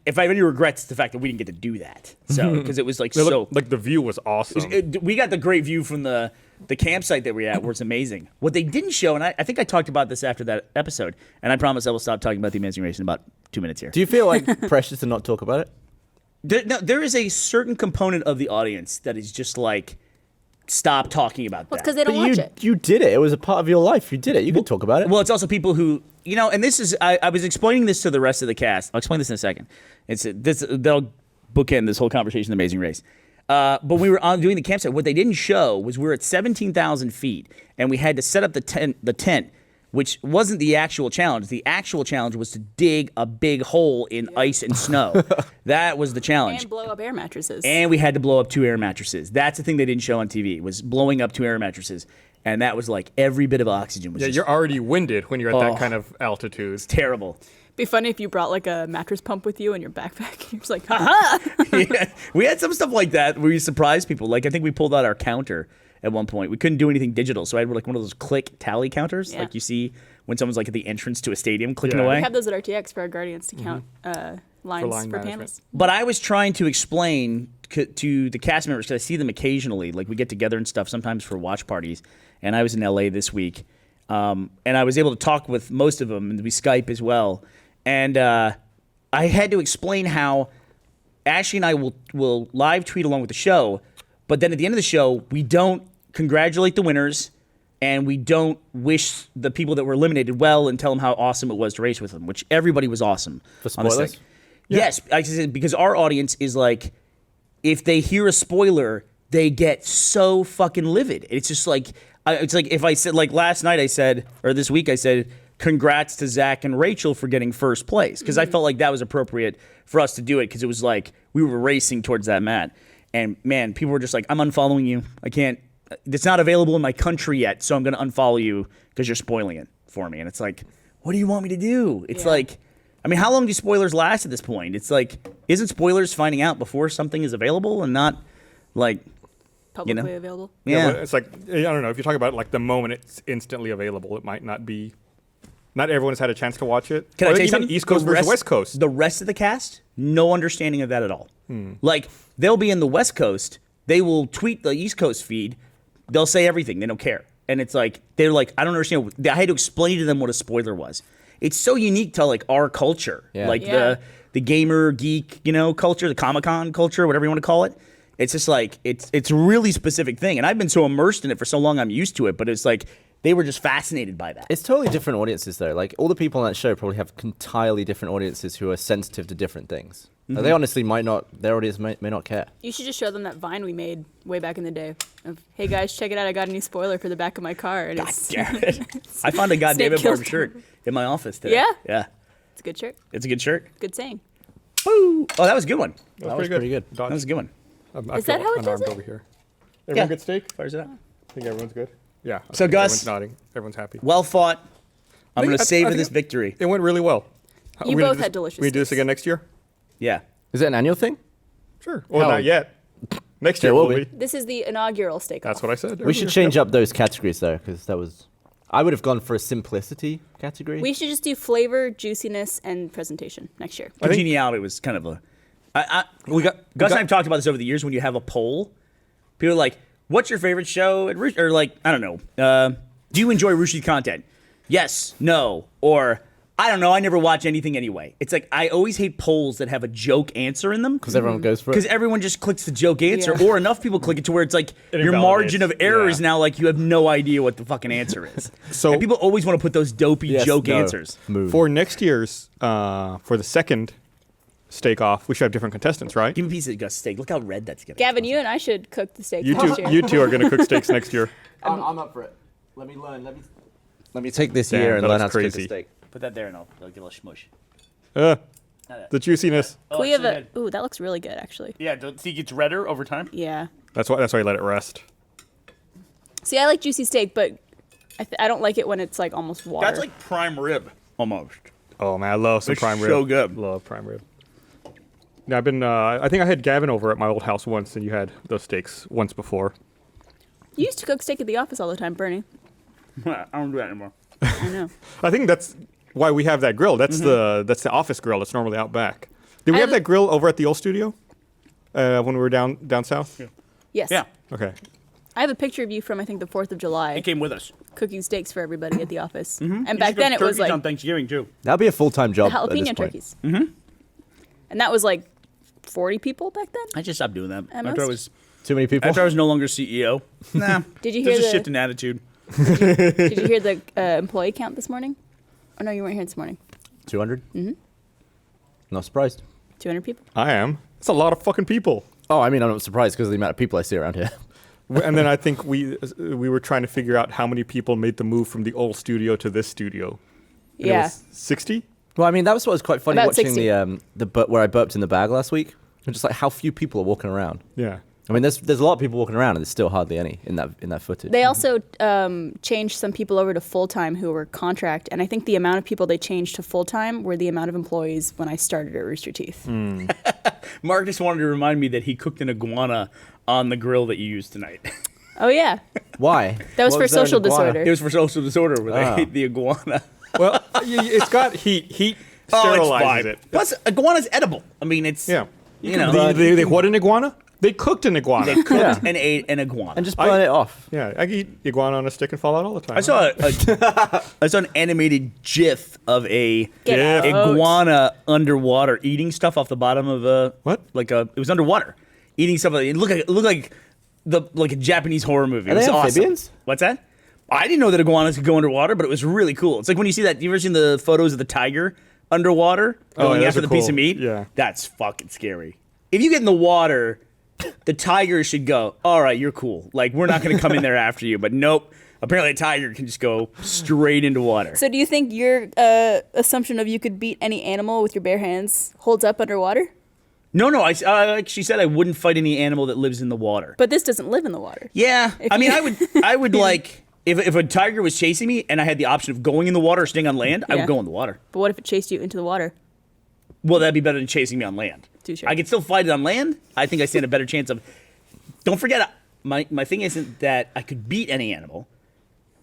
If I have any regrets, it's the fact that we didn't get to do that. So because it was the view was awesome. We got the great view from the campsite that we were at, where it's amazing. What they didn't show, and I think I talked about this after that episode, and I promise I will stop talking about the Amazing Race in about 2 minutes here. Do you feel precious to not talk about it? There is a certain component of the audience that is just stop talking about that. It's because they don't watch it. You did it. It was a part of your life. You did it. You could talk about it. Well, it's also people who, and this is, I was explaining this to the rest of the cast. I'll explain this in a second. They'll bookend this whole conversation, The Amazing Race. But we were doing the campsite. What they didn't show was we were at 17,000 feet, and we had to set up the tent, which wasn't the actual challenge. The actual challenge was to dig a big hole in ice and snow. That was the challenge. And blow up air mattresses. And we had to blow up 2 air mattresses. That's the thing they didn't show on TV, was blowing up 2 air mattresses. And that was every bit of oxygen was you're already winded when you're at that kind of altitude. It's terrible. Be funny if you brought a mattress pump with you in your backpack. You're just like, haha. Yeah, we had some stuff like that where we surprised people. I think we pulled out our counter at one point. We couldn't do anything digital, so I had one of those click tally counters, like you see when someone's at the entrance to a stadium clicking away. We have those at RTX for our Guardians to count lines for panels. But I was trying to explain to the cast members, because I see them occasionally, we get together and stuff, sometimes for watch parties, and I was in LA this week, and I was able to talk with most of them, and we Skype as well, and I had to explain how Ashley and I will live tweet along with the show, but then at the end of the show, we don't congratulate the winners, and we don't wish the people that were eliminated well and tell them how awesome it was to race with them, which everybody was awesome. For spoilers? Yes, because our audience is if they hear a spoiler, they get so fucking livid. It's just it's if I said, last night I said, or this week I said, congrats to Zach and Rachel for getting first place, because I felt like that was appropriate for us to do it, because it was we were racing towards that mat. And man, people were just I'm unfollowing you. I can't. It's not available in my country yet, so I'm going to unfollow you because you're spoiling it for me. And it's what do you want me to do? It's how long do spoilers last at this point? It's isn't spoilers finding out before something is available and not Publicly available? Yeah. Well, it's I don't know, if you talk about the moment it's instantly available, it might not be. Not everyone's had a chance to watch it. Can I tell you even something? East Coast versus West Coast. The rest of the cast, no understanding of that at all. They'll be in the West Coast. They will tweet the East Coast feed. They'll say everything. They don't care. And it's they're I don't understand. I had to explain to them what a spoiler was. It's so unique to our culture. Yeah. The gamer, geek, culture, the Comic-Con culture, whatever you want to call it. It's just it's a really specific thing. And I've been so immersed in it for so long I'm used to it. But it's they were just fascinated by that. It's totally different audiences, though. All the people on that show probably have entirely different audiences who are sensitive to different things. They honestly might not, their audience may not care. You should just show them that Vine we made way back in the day of, hey guys, check it out, I got a new spoiler for the back of my car. And God damn it. I found a God David Barber shirt in my office today. Yeah? Yeah. It's a good shirt. It's a good shirt. Good saying. Woo! Oh, that was a good one. That was pretty good. That was a good one. Is that how it does it? Over here. Everyone good steak? Fires it up. I think everyone's good. Yeah. So, Gus, everyone's nodding. Everyone's happy. Well fought. I'm going to savor think this victory. It went really well. You both had delicious We do this steaks. again next year? Yeah. Is it an annual thing? Sure. Well, Hell. not yet. Next There year will will be. be. This is the inaugural steak. That's what I said. We should change up those categories though, because that was. I would have gone for a simplicity category. We should just do flavor, juiciness, and presentation next year. I think- Congeniality was kind of a. Gus and I have talked about this over the years. When you have a poll, people are like, "What's your favorite show?" At Rooster, or like, I don't know. Do you enjoy Rooster Teeth content? Yes, no, or I don't know. I never watch anything anyway. It's like I always hate polls that have a joke answer in them because everyone goes for because it. everyone just clicks the joke answer, Yeah. or enough people click it to where it's like It your margin of invalidates. error Yeah. is now like you have no idea what the fucking answer is. So- and people always want to put those dopey Yes, joke no, answers. move. For next year's, for the second steak off, we should have different contestants, right? Give me a piece of Gus steak. Look how red that's getting. Gavin, you and I should cook the steak You next two, year. you two are going to cook steaks next year. I'm up for it. Let me learn. Let me take this Damn, year and that learn how looks to cook a crazy. steak. Put that there and I'll give it a little smush. The juiciness. Can we have a? Ooh, that looks really good, actually. Yeah, don't see it gets redder over time. Yeah. That's why you let it rest. See, I like juicy steak, but I don't like it when it's like almost water. That's like prime rib almost. Oh man, I love some It's prime rib. so good. Love prime rib. Yeah, I've been. I think I had Gavin over at my old house once, and you had those steaks once before. You used to cook steak at the office all the time, Bernie. I don't do that anymore. I know. I think that's why we have that grill. That's the office grill. That's normally out back. Did we I have have- that grill over at the old studio when we were down south? Yeah. Yes. Yeah, Okay. I have a picture of you from I think the 4th of July it came with us. cooking steaks for everybody at the office. Mm-hmm. And back then it was on like Thanksgiving too. That'd be a full-time the job. at this jalapeno point. turkeys. Mm-hmm. And that was like 40 people back then. I just stopped doing that At after I most? was Too many people. after I was no longer CEO. Nah, Did you hear there's a the shift in attitude. Did you hear the employee count this morning? Oh no, you weren't here this morning. 200. Mm-hmm. Not surprised. 200 people. I am. It's a lot of fucking people. Oh, I mean, I'm not surprised because of the amount of people I see around here. And then I think we were trying to figure out how many people made the move from the old studio to this studio. And Yeah. It was 60? Well, I mean, that was what was quite funny About watching 60. where I burped in the bag last week. And just like how few people are walking around. Yeah. I mean, there's a lot of people walking around, and there's still hardly any in that footage. They also changed some people over to full time who were contract, and I think the amount of people they changed to full time were the amount of employees when I started at Rooster Teeth. Mark just wanted to remind me that he cooked an iguana on the grill that you used tonight. Oh yeah, Why? that was What for there in social iguana? disorder. It was for social disorder where they Oh. ate the iguana. Well, it's got heat. Heat sterilizes it. Plus, iguana's edible. I mean, it's Yeah. you know What an iguana? They cooked an iguana. they cooked Yeah. and ate an iguana. And just burn it off. Yeah, I eat iguana on a stick and fall out all the time. I saw an animated GIF of a Get Yeah. out. iguana underwater eating stuff off the bottom of a What? it was underwater eating stuff. It looked like a Japanese horror movie. Are It was they awesome. amphibians? What's that? I didn't know that iguanas could go underwater, but it was really cool. It's like when you see that. You ever seen the photos of the tiger underwater going yeah, after those the are piece of cool. meat? Yeah. That's fucking scary. If you get in the water, the tiger should go, all right, you're cool. Like, we're not going to come in there after you. But nope. Apparently a tiger can just go straight into water. So do you think your assumption of you could beat any animal with your bare hands holds up underwater? No, like she said, I wouldn't fight any animal that lives in the water. But this doesn't live in the water. Yeah, If I mean, you- I would like, if a tiger was chasing me and I had the option of going in the water or staying on land, I Yeah. would go in the water. But what if it chased you into the water? Well, that'd be better than chasing me on land. Touche. I could still fight it on land. I think I stand a better chance of. Don't forget, my thing isn't that I could beat any animal.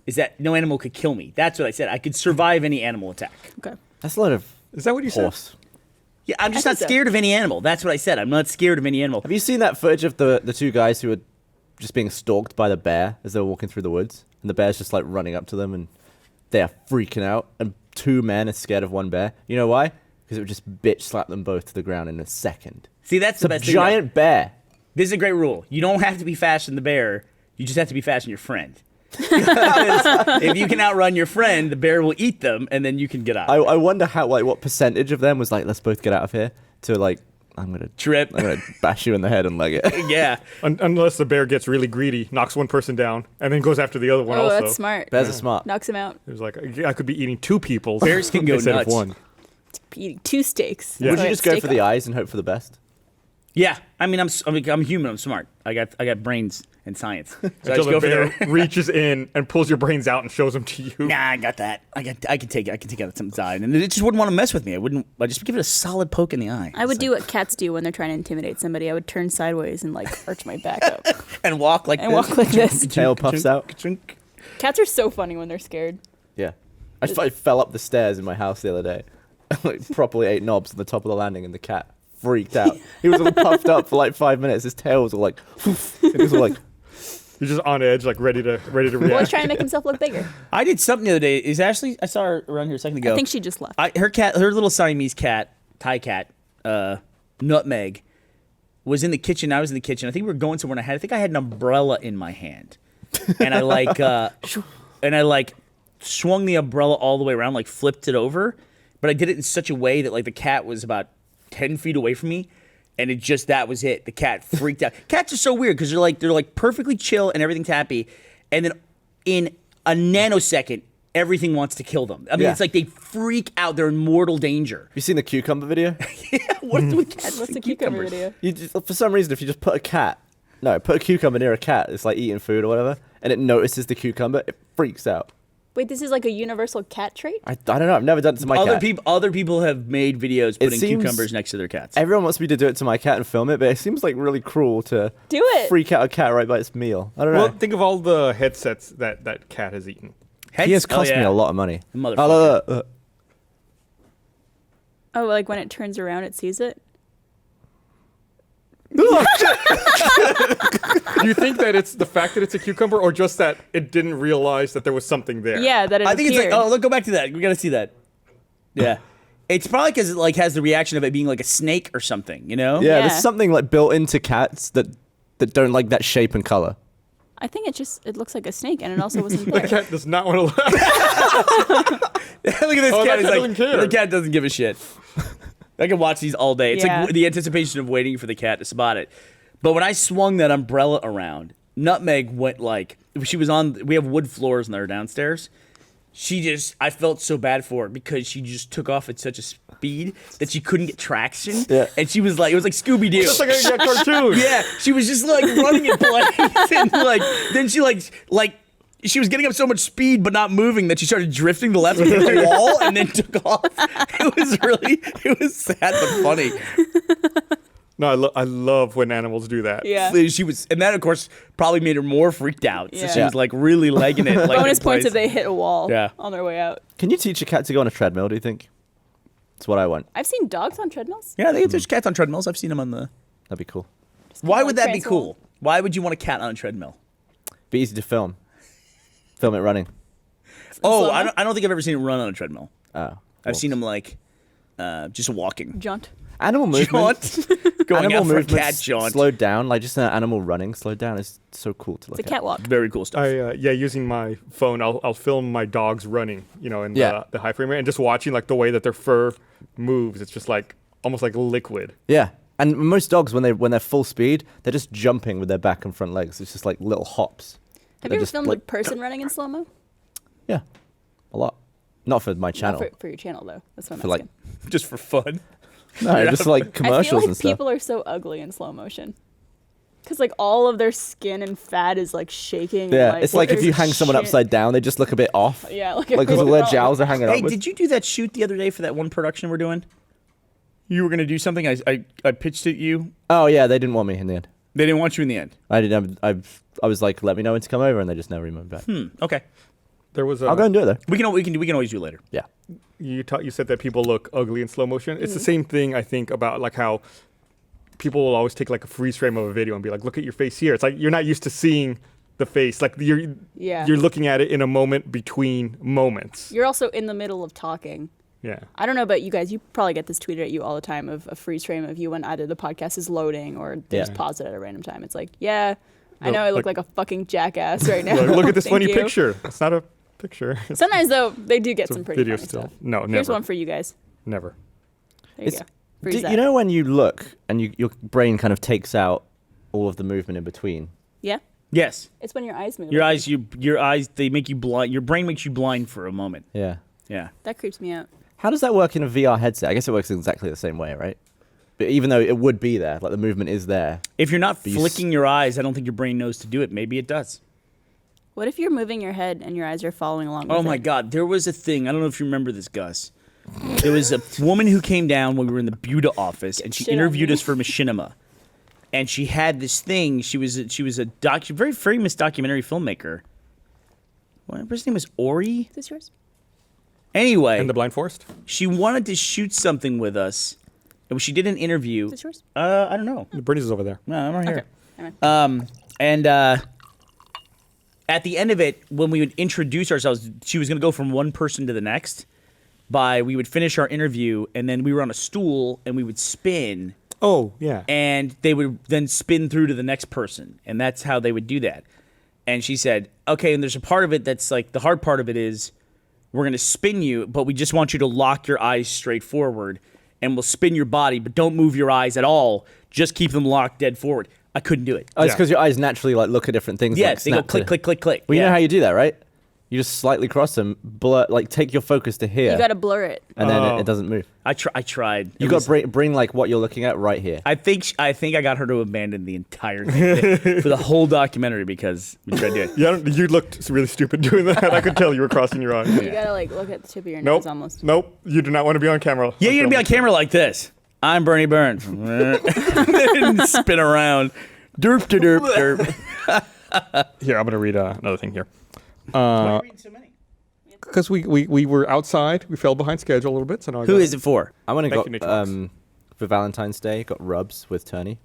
Is that no animal could kill me? That's what I said. I could survive any animal attack. Okay. That's a lot of Is that what you said? horse. Yeah, I'm just I not think so. scared of any animal. That's what I said. I'm not scared of any animal. Have you seen that footage of the two guys who were just being stalked by the bear as they were walking through the woods? And the bear's just like running up to them and they are freaking out. And two men are scared of one bear. You know why? Because it would just bitch slap them both to the ground in a second. See, that's It's the a best thing. about it. giant bear. This is a great rule. You don't have to be faster than the bear. You just have to be faster than your friend. Because if you can outrun your friend, the bear will eat them, and then you can get out. I wonder how what percentage of them was like, let's both get out of here, to like, I'm gonna Trip. bash you in the head and leg it. Yeah. Unless the bear gets really greedy, knocks one person down, and then goes after the other one Oh, also. that's smart. Bears are smart. Knocks him out. It was like, I could be eating two people Bears can go instead nuts. of one. Eating two steaks. Yeah. Would That's you why just it's go for the steak-off. eyes and hope for the best? Yeah, I mean, I'm human. I'm smart. I got brains and science. So I Until just the go for bear there. reaches in and pulls your brains out and shows them to you. Nah, I got that. I can take it. I can take out some side, and it just wouldn't want to mess with me. I just give it a solid poke in the eye. I would do what cats do when they're trying to intimidate somebody. I would turn sideways and like arch my back up and walk like and this. walk like this. Tail puffs out. Cats are so funny when they're scared. Yeah. I fell up the stairs in my house the other day. Like properly ate knobs on the top of the landing, and the cat freaked out. He was all puffed up for like 5 minutes. His tail was all like, it was all like. You're just on edge, like ready to react. Well, he's trying to make himself look bigger. I did something the other day. Is Ashley? I saw her around here a second ago. I think she just left. Her little Siamese cat, Thai cat, Nutmeg, was in the kitchen. I was in the kitchen. I think we were going somewhere. And I think I had an umbrella in my hand, and I like swung the umbrella all the way around, like flipped it over, but I did it in such a way that like the cat was about 10 feet away from me. And that was it. The cat freaked out. Cats are so weird because they're like perfectly chill and everything's happy, and then in a nanosecond, everything wants to kill them. I mean, Yeah. it's like they freak out. They're in mortal danger. You seen the cucumber video? What's with cats? What's the cucumber video? For some reason, if you just put a cucumber near a cat, it's like eating food or whatever, and it notices the cucumber, it freaks out. Wait, this is like a universal cat trait? I don't know. I've never done it to my cat. Other people have made videos putting seems- cucumbers next to their cats. Everyone wants me to do it to my cat and film it, but it seems like really cruel to Do it. freak out a cat right by its meal. I don't know. Well, think of all the headsets that cat has eaten. He has cost me a lot of money. Motherfucker. Look. Oh, like when it turns around, it sees it? Do you think that it's the fact that it's a cucumber, or just that it didn't realize that there was something there? Yeah, that it I think appeared. it's like, look, go back to that. We gotta see that. Yeah. It's probably because it like has the reaction of it being like a snake or something, you know? Yeah, Yeah. there's something like built into cats that don't like that shape and color. I think it looks like a snake, and it also wasn't The there. cat does not want to laugh. Look at this Oh, cat. that He's cat like, doesn't care. the cat doesn't give a shit. I can watch these all day. It's Yeah. like the anticipation of waiting for the cat to spot it. But when I swung that umbrella around, Nutmeg went like, we have wood floors in our downstairs. I felt so bad for her because she just took off at such a speed that she couldn't get traction. Yeah. And she was like, it was like Scooby-Doo. Just like a cartoon. Yeah, she was just like running in place, and like then she like she was getting up so much speed but not moving that she started drifting to the left and hit the wall and then took off. It was sad but funny. No, I love when animals do that. Yeah. She was, and that of course probably made her more freaked out. So Yeah. she was like really legging it. Like, Bonus in points place. if they hit a wall Yeah. on their way out. Can you teach a cat to go on a treadmill, do you think? That's what I want. I've seen dogs on treadmills. Yeah, there's cats on treadmills. I've seen them on the. That'd be cool. Why would that be Transform. cool? Why would you want a cat on a treadmill? Be easy to film. Film it running. Oh, slow-mo? I don't think I've ever seen it run on a treadmill. Oh. I've seen them like just walking. Jaunt. Animal movement. Jaunt. Going Animal out for a movement cat jaunt. slowed down, like just an animal running slowed down is so cool to look It's a at. catwalk. Very cool stuff. Using my phone, I'll film my dogs running, in Yeah. the high frame rate, and just watching like the way that their fur moves. It's just like almost like liquid. Yeah. And most dogs, when they're full speed, they're just jumping with their back and front legs. It's just like little hops. Have They're you ever just, filmed like, a person running in slow mo? Yeah, a lot. Not for my channel. Not for your channel though. That's what I'm For, like, asking. Just for fun. No, just like I feel commercials like and stuff. people are so ugly in slow motion. Because like all of their skin and fat is like shaking. Yeah, and, it's like if their you hang someone shit- upside down, they just look a bit off. Yeah, like Like because all their jowls are hanging Hey, upwards. did you do that shoot the other day for that one production we're doing? You were gonna do something. I pitched it you. Oh yeah, they didn't want me in the end. They didn't want you in the end. I didn't. I was like, let me know when to come over, and they just never emailed back. Okay. There was I'll go and do it though. We can always do it later. Yeah. You said that people look ugly in slow motion. It's the same thing I think about like how people will always take like a freeze frame of a video and be like, look at your face here. It's like you're not used to seeing the face. Like you're looking at it in a moment between moments. You're also in the middle of talking. Yeah. I don't know about you guys. You probably get this tweeted at you all the time of a freeze frame of you when either the podcast is loading or they Yeah. just pause it at a random time. It's like, yeah, I No, know I look like- like a fucking jackass right now. Look at this Thank funny you. picture. It's not a picture. It's Sometimes though, they do get a some pretty video funny still. stuff. No, Here's never. one for you guys. Never. There you It's- go. Freeze that. You know when you look and your brain kind of takes out all of the movement in between. Yeah, Yes. it's when your eyes move. Your eyes, they make you blind. Your brain makes you blind for a moment. Yeah. Yeah. That creeps me out. How does that work in a VR headset? I guess it works exactly the same way, right? But even though it would be there, like the movement is there. If you're not you flicking your eyes, I don't think your brain knows to do it. Maybe it does. What if you're moving your head and your eyes are following along? Oh with my it? God, there was a thing. I don't know if you remember this, Gus. There was a woman who came down when we were in the Buda office, and she Shit on interviewed me. us for Machinima. And she had this thing. She was a very famous documentary filmmaker. What, her name was Ori. Is this yours? Anyway, In the blind forest? she wanted to shoot something with us, and she did an interview. Is this yours? I don't know. The Bernie's is over there. No, I'm right here. Okay. Never mind. At the end of it, when we would introduce ourselves, she was going to go from one person to the next. We would finish our interview, and then we were on a stool, and we would spin, Oh, yeah. and they would then spin through to the next person, and that's how they would do that. And she said, okay, and there's a part of it that's like, the hard part of it is, we're going to spin you, but we just want you to lock your eyes straight forward, and we'll spin your body, but don't move your eyes at all. Just keep them locked dead forward. I couldn't do it. Oh, it's Yeah. because your eyes naturally like look at different things. Yeah, like, they go snap click, to- click, click, click. Well, you Yeah. know how you do that, right? You just slightly cross them, blur, like take your focus to here, You gotta blur it. and then Oh. it doesn't move. I tried. You got to bring like what you're looking at right here. I think I got her to abandon the entire thing for the whole documentary because we tried to do it. Yeah, you looked really stupid doing that. I could tell you were crossing your eyes. You gotta like look at the tip of your Nope. nose almost. Nope. You do not want to be on camera. Yeah, you're gonna be on camera like this. I'm Burnie Burns. And spin around. Derp to derp derp. Here, I'm going to read another thing here. Why are you reading so many? Because we were outside. We fell behind schedule a little bit. So now I Who got- is it for? I went and Thank you, got Nitrox. for Valentine's Day, got rubs with Turney,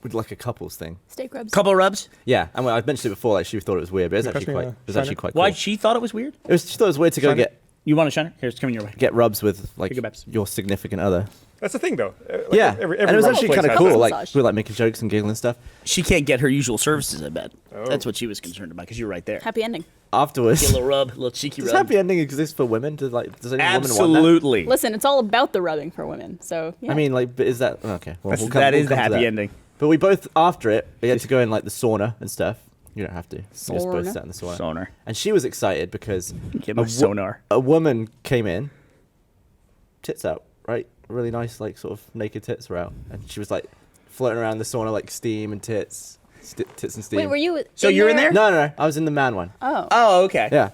with like a couples thing. Steak rubs. Couple rubs. Yeah, and I've mentioned it before. Like she thought it was weird, but it's actually Impressing, quite. yeah. It was actually Shiner? quite cool. Why she thought it was weird? It was. She thought it was weird to go Shiner? You want a shiner? Here, it's coming your way. get rubs with like Pick a Babs. your significant other. That's the thing, though. Like, Yeah, every and it was rubber actually place kind of has cool. that. Like Massage. we were like making jokes and giggling and stuff. She can't get her usual services. I bet. Oh. That's what she was concerned about because you're right there. Happy ending. Afterwards, Get a little rub, a little cheeky does rub. happy ending exist for women? Does any woman want Absolutely. Listen, it's all about the rubbing for women. So yeah. that? I mean, like, but is that okay? Well, That is the come to happy that. ending. But we both after it, we had to go in like the sauna and stuff. You don't have to. You just both Sauna? sat in the sauna. Sonar. And she was excited because Get my sonar. a woman came in, tits out, right? Really nice, like sort of naked tits were out, and she was like floating around the sauna like steam and tits, tits and steam. Wait, were you? So you're in there? No, I was in the man one. Oh. Oh, okay. Yeah.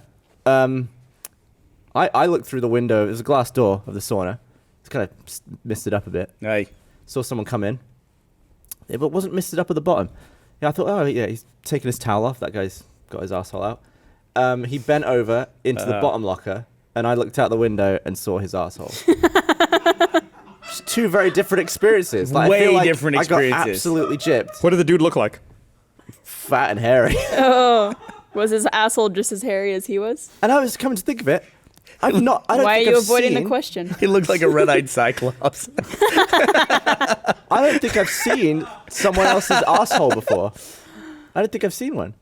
I looked through the window. There's a glass door of the sauna. It's kind of misted up a bit. Hey. Saw someone come in. It wasn't misted up at the bottom. Yeah, I thought, oh yeah, he's taking his towel off. That guy's got his asshole out. He bent over into the bottom locker, and I looked out the window and saw his asshole. Just two very different experiences. Like, I Way feel like different I got experiences. absolutely gypped. What did the dude look like? Fat and hairy. Was his asshole just as hairy as he was? And I was coming to think of it. I don't Why are think you I've avoiding the seen- question? He looked like a red-eyed cyclops. I don't think I've seen someone else's asshole before. I don't think I've seen one.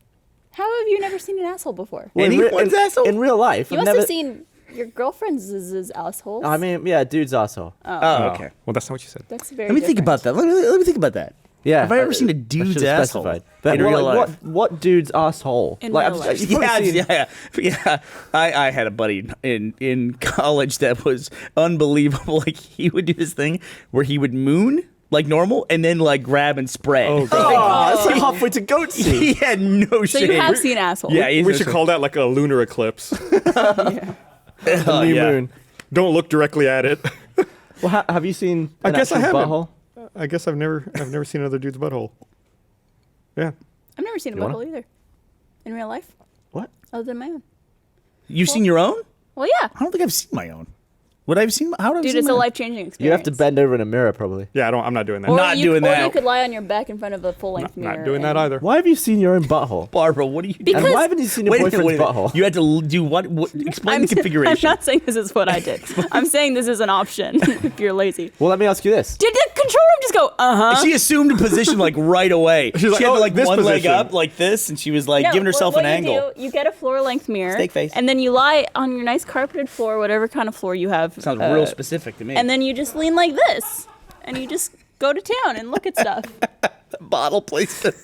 How have you never seen an asshole before? Well, Anyone's asshole? In real life, You I've must never have seen your girlfriend's assholes. I mean, yeah, dude's asshole. Oh, okay. Well, that's not what you said. That's very. Let me think different. about that. Let me think about that. Yeah. Have I ever seen a I dude's should've asshole specified. But in real like, life? what dude's asshole? In like, real I've- life. you've probably seen- Yeah. I had a buddy in college that was unbelievable. Like he would do this thing where he would moon like normal and then like grab and spread. Oh, Oh, it's like halfway to goat He seat. had no So shame. you have seen assholes. Yeah, he's We no should shame. call that like a lunar eclipse. The Oh, new yeah. moon. Don't look directly at it. Well, have you seen? I an guess I actual haven't. butthole? I guess I've never seen another dude's butthole. Yeah. I've never seen a You wanna? butthole either. In real life, What? other than my own. You've seen your own? Well, yeah. I don't think I've seen my own. Would I have seen? How would I have Dude, seen it's my a own? life-changing experience. You have to bend over in a mirror, probably. Yeah, I'm not doing that. Or Not you, doing Or that. you could lie on your back in front of a full-length mirror. Not doing that and- either. Why have you seen your own butthole? Barbara, what are you Because- And why haven't you seen your Wait a minute, boyfriend's wait a minute. butthole? You had to do what explain the I'm configuration. not saying this is what I did. I'm saying this is an option if you're lazy. Well, let me ask you this. Did the control room just go, uh-huh? She assumed a position like right away. She's like, she had "Oh, like this one leg position." up like this, and she was like No, giving herself what an you angle. Do, you get a floor-length mirror. Steak face. And then you lie on your nice carpeted floor, whatever kind of floor you have. Sounds real specific to me. And then you just lean like this. And you just go to town and look at stuff. bottle placement.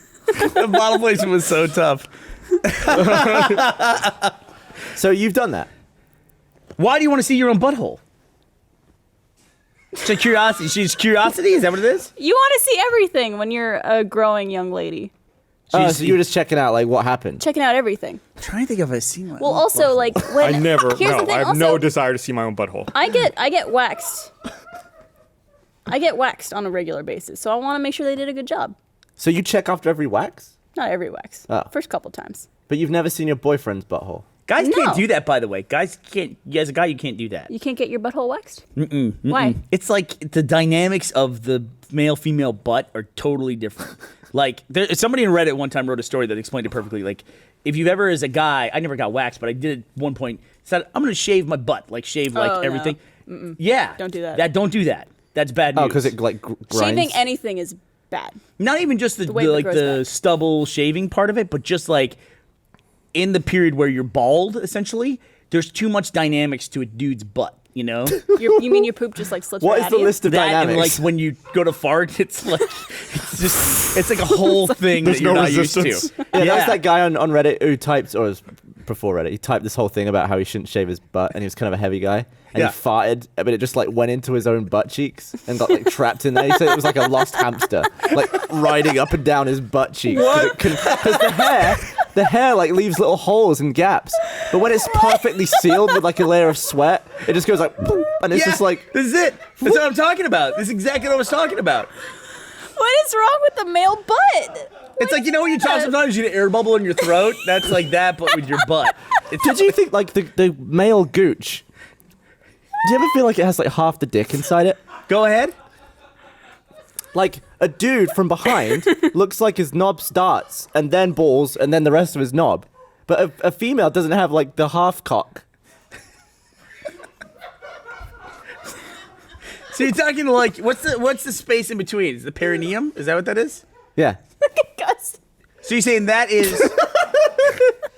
The bottle placement was so tough. So you've done that. Why do you want to see your own butthole? It's a curiosity. She's curiosity. Is that what it is? You want to see everything when you're a growing young lady. Oh, so you were just checking out like what happened. Checking out everything. I'm trying to think if I've seen one. Well, also like when I never. Here's No, the thing, I have also, no desire to see my own butthole. I get waxed. I get waxed on a regular basis, so I want to make sure they did a good job. So you check after every wax, Not every wax. Oh. First couple times. but you've never seen your boyfriend's butthole. Guys No. can't do that, by the way. Guys can't. As a guy, you can't do that. You can't get your butthole waxed? Why? It's like the dynamics of the male-female butt are totally different. Like, somebody in Reddit one time wrote a story that explained it perfectly. Like, if you've ever, as a guy, I never got waxed, but I did at one point, said, I'm going to shave my butt. Like, shave, like, Oh, no. everything. Yeah. Don't do that. Don't do that. That's bad news. Oh, because it like grinds. Shaving anything is bad. Not even just the way it like grows the back. stubble shaving part of it, but just like in the period where you're bald, essentially, there's too much dynamics to a dude's butt. You know, You mean your poop just like slips What right is out the of you? list of that and dynamics? like when you go to fart, it's like it's like a whole thing that There's you're no not used resistance. to. Yeah, that's that guy on Reddit who typed, or was before Reddit, he typed this whole thing about how he shouldn't shave his butt, and he was kind of a heavy guy, and Yeah. he farted, but it just like went into his own butt cheeks and got like trapped in there. He said it was like a lost hamster, like riding up and down his butt cheeks. Because the hair like leaves little holes and gaps, but when it's perfectly sealed with like a layer of sweat, it just goes like, boom, and it's just like. this is it. That's what I'm talking about. This is exactly what I was talking about. What is wrong with the male butt? It's like, you know when you talk sometimes you get an air bubble in your throat? That's like that, but with your butt. Did you think like the male gooch? Do you ever feel like it has like half the dick inside it? Go ahead. Like a dude from behind looks like his knob starts and then balls and then the rest of his knob, but a female doesn't have like the half cock. So you're talking like what's the space in between? Is the perineum? Is that what that is? Yeah. Gus. So you're saying that is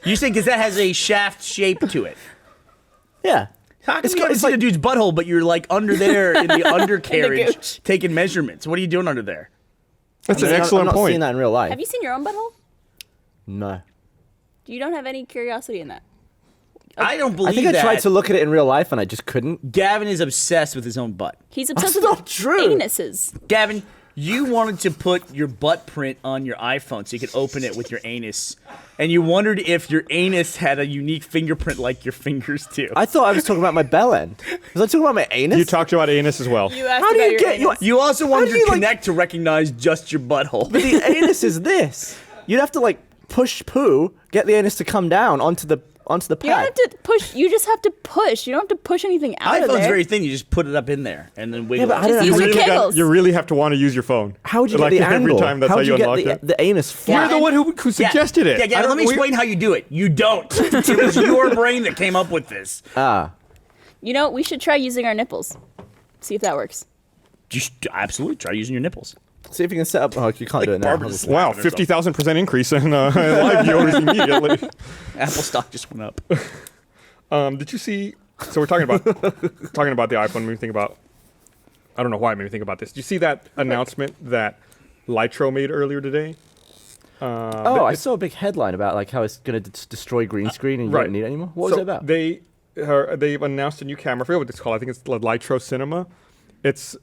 you're saying because that has a shaft shape to it. Yeah. How come It's you got- haven't it's seen like- a dude's butthole, but you're like under there in the undercarriage gooch. taking measurements? What are you doing under there? That's an I'm excellent not point. seeing that in real life. Have you seen your own butthole? No. You don't have any curiosity in that. I don't believe I think I that. tried to look at it in real life and I just couldn't. Gavin is obsessed with his own butt. He's obsessed That's with not true. anuses. Gavin, you wanted to put your butt print on your iPhone so you could open it with your anus. And you wondered if your anus had a unique fingerprint like your fingers do. I thought I was talking about my bell end. Was I talking about my anus? You talked about anus as well. You asked How do about you your get anus. you? Also wanted do to you, like- connect to recognize just your butthole. But the anus is this. You'd have to like push poo, get the anus to come down onto the You don't pad. have to push. You just have to push. You don't have to push anything out of iPhone's there. very thin. You just put it up in there and then wiggle but I it. don't know Use how your you- kegels. You really have to want to use your phone. How would you like get the every angle? time that's how how would you you unlock get it. the anus You're flat? the one who suggested it. Yeah, Gavin, let me explain how you do it. You don't. It was your brain that came up with this. Ah. You know, we should try using our nipples. See if that works. You should absolutely try using your nipples. See if you can set up. Oh, you can't do it now. Barbara's- obviously. Wow, 50,000% increase in live viewers immediately. Apple stock just went up. Did you see? So we're talking about the iPhone. Made me think about. I don't know why it made me think about this. Did you see that announcement that Lytro made earlier today? Oh, I saw a big headline about like how it's going to destroy green screen and you right. don't need it anymore. What was So it about? They've announced a new camera. I forget what it's called. I think it's the Lytro Cinema. It's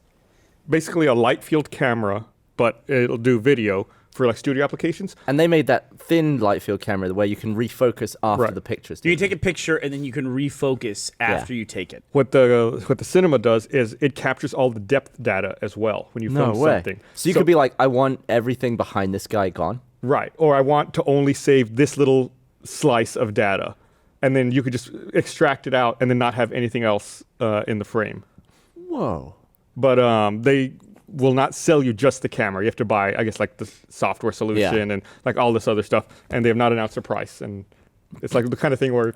basically a light field camera, but it'll do video for like studio applications. And they made that thin light field camera where you can refocus after Right. the pictures. You can take a picture and then you can refocus after you take it. What the cinema does is it captures all the depth data as well when you No film way. something. So you could be like, I want everything behind this guy gone. Right. Or I want to only save this little slice of data. And then you could just extract it out and then not have anything else in the frame. Whoa. But they will not sell you just the camera. You have to buy, I guess, like the software solution and like all this other stuff. And they have not announced a price. And it's like the kind of thing where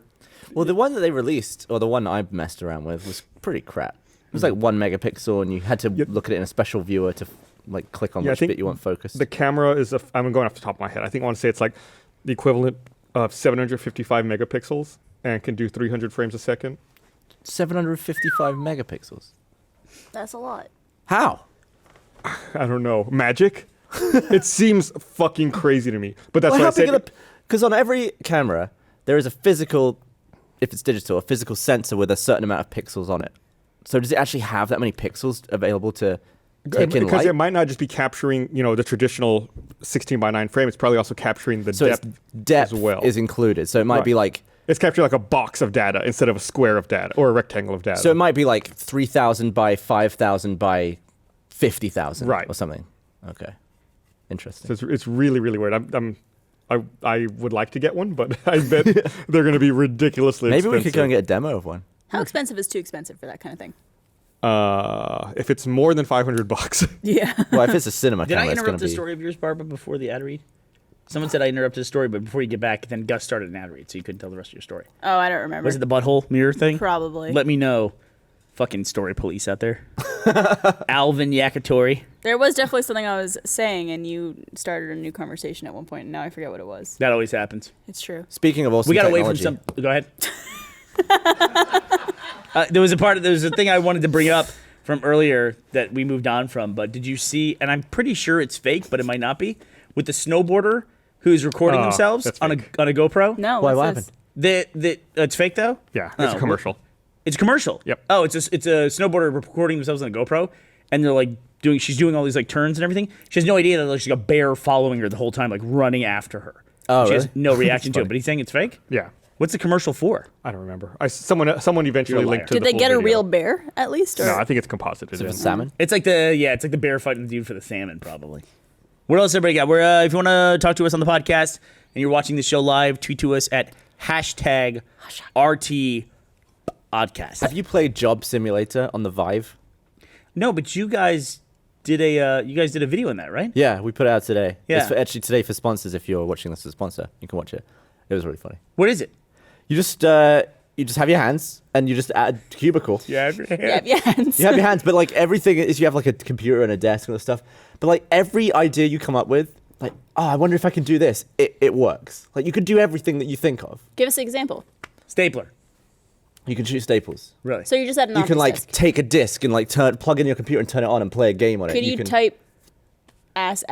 Well, the one that they released, or the one I messed around with, was pretty crap. It was like 1 megapixel, and you had to look at it in a special viewer to like click on Yeah, I which think bit you want focused. the camera is, I'm going off the top of my head. I think I want to say it's like the equivalent of 755 megapixels and can do 300 frames a second. 755 megapixels. That's a lot. How? I don't know. Magic? It seems fucking crazy to me. But that's Well, what I how big said. are the? Because on every camera, there is a physical, if it's digital, a physical sensor with a certain amount of pixels on it. So does it actually have that many pixels available to take in Because light? it might not just be capturing, the traditional 16:9 frame. It's probably also capturing the So depth, its depth as well. is included. So it might be Right. like. It's capturing like a box of data instead of a square of data or a rectangle of data. So it might be like 3,000 by 5,000 by 50,000, Right. or something. Okay, interesting. So it's really, really weird. I would like to get one, but I bet they're going to be ridiculously Maybe expensive. we could go and get a demo of one. How expensive is too expensive for that kind of thing? If it's more than $500. Yeah. Well, if it's a cinema Did camera, I it's going interrupt to the be. story of yours, Barbara, before the ad read? Someone said I interrupted the story, but before you get back, then Gus started an ad read, so you couldn't tell the rest of your story. Oh, I don't remember. Was it the butthole mirror thing? Probably. Let me know. Fucking story police out there. Alvin Yakitori. There was definitely something I was saying, and you started a new conversation at one point, and now I forget what it was. That always happens. It's true. Speaking of awesome We got away technology, from some. Go ahead. There was a thing I wanted to bring up from earlier that we moved on from, but did you see, and I'm pretty sure it's fake, but it might not be, with the snowboarder who's recording Oh, themselves that's on a fake. GoPro? No, Why, what's what this? happened? It's fake though? Yeah, it's Oh, a commercial. It's a commercial. Yep. Oh, it's a snowboarder recording themselves on a GoPro, and they're like she's doing all these like turns and everything. She has no idea that there's like a bear following her the whole time, like running after her. Oh, She has really? no reaction to it, but he's saying it's fake. Yeah. What's the commercial for? I don't remember. Someone eventually You're a linked to Did the they full get a video. real bear at least? Or? No, I think it's composited. Is it in. for salmon? It's like the bear fighting the dude for the salmon, probably. What else everybody got? We're if you want to talk to us on the podcast and you're watching the show live, tweet to us at #RT Oddcast. Have you played Job Simulator on the Vive? No, but you guys did a video on that, right? Yeah, we put it out today. Yeah. It's actually today for sponsors. If you're watching this as a sponsor, you can watch it. It was really funny. What is it? You just have your hands and you just add cubicle. Yeah. Yeah, hands. You have your hands, but like everything is you have like a computer and a desk and all stuff. But like every idea you come up with, like, oh, I wonder if I can do this. It works. Like you could do everything that you think of. Give us an example. Stapler. You can shoot staples. Really? So you just had an You can office like desk. take a disc and like plug in your computer and turn it on and play a game on it. Could you can type ass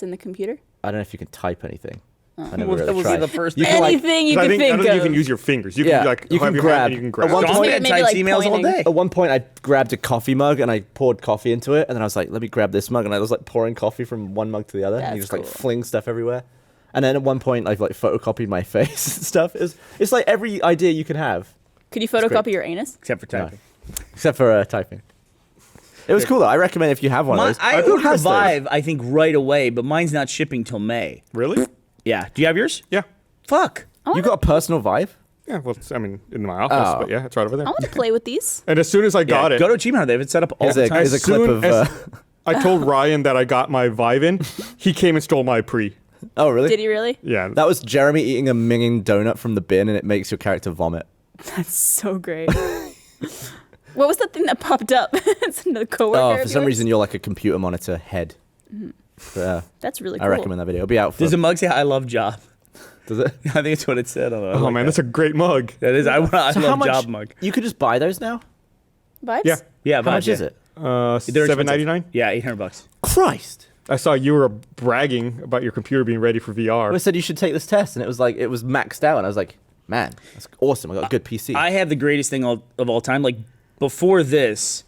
in the computer? I don't know if you can type anything. I never Well, that really was tried. the first You thing. can, like, Anything you I can don't think think of. you can use your fingers. You Yeah, can like you have can your grab. hand and you can grab. At one John point- had Maybe, typed like, emails all pointing. day. At one point, I grabbed a coffee mug and I poured coffee into it, and then I was like, "Let me grab this mug," and I was like pouring coffee from one mug to the other, and you That's just like cool. fling stuff everywhere. And then at one point, I've like photocopied my face and stuff. It's like every idea you can have, Could you great. photocopy your anus? Except for typing. except for typing. It was cool though. I recommend if you have one of those. I Who ordered a has those? Vive, I think, right away, but mine's not shipping till May. Really? Yeah. Do you have yours? Yeah. Fuck. You got a personal Vive? Yeah. Well, I mean, in my office, Oh. but yeah, it's right over there. I want to play with these. And as soon as I got it, Go to Achievement Hunter. They have it set up all Here's the a, time. here's a As clip soon of. as- I told Ryan that I got my Vive in. He came and stole my pre. Oh really? Did he really? Yeah. That was Jeremy eating a minging donut from the bin, and it makes your character vomit. That's so great. What was the thing that popped up? It's the coworker. Oh, of for some yours? reason you're like a computer monitor head. But, That's really cool. I recommend that video. It'll be out for. Does a mug say "I love job"? Does it? I think it's what it said. On Oh man, that's a great mug. that is. I So how love much? job mug. You could just buy those now. Vibes? Yeah. Yeah. How much is it? They're $7.99. Yeah, $800. Christ! I saw you were bragging about your computer being ready for VR. I said you should take this test, and it was maxed out, and I was like, man, that's awesome. I got a good PC. I have the greatest thing of all time. Like before this,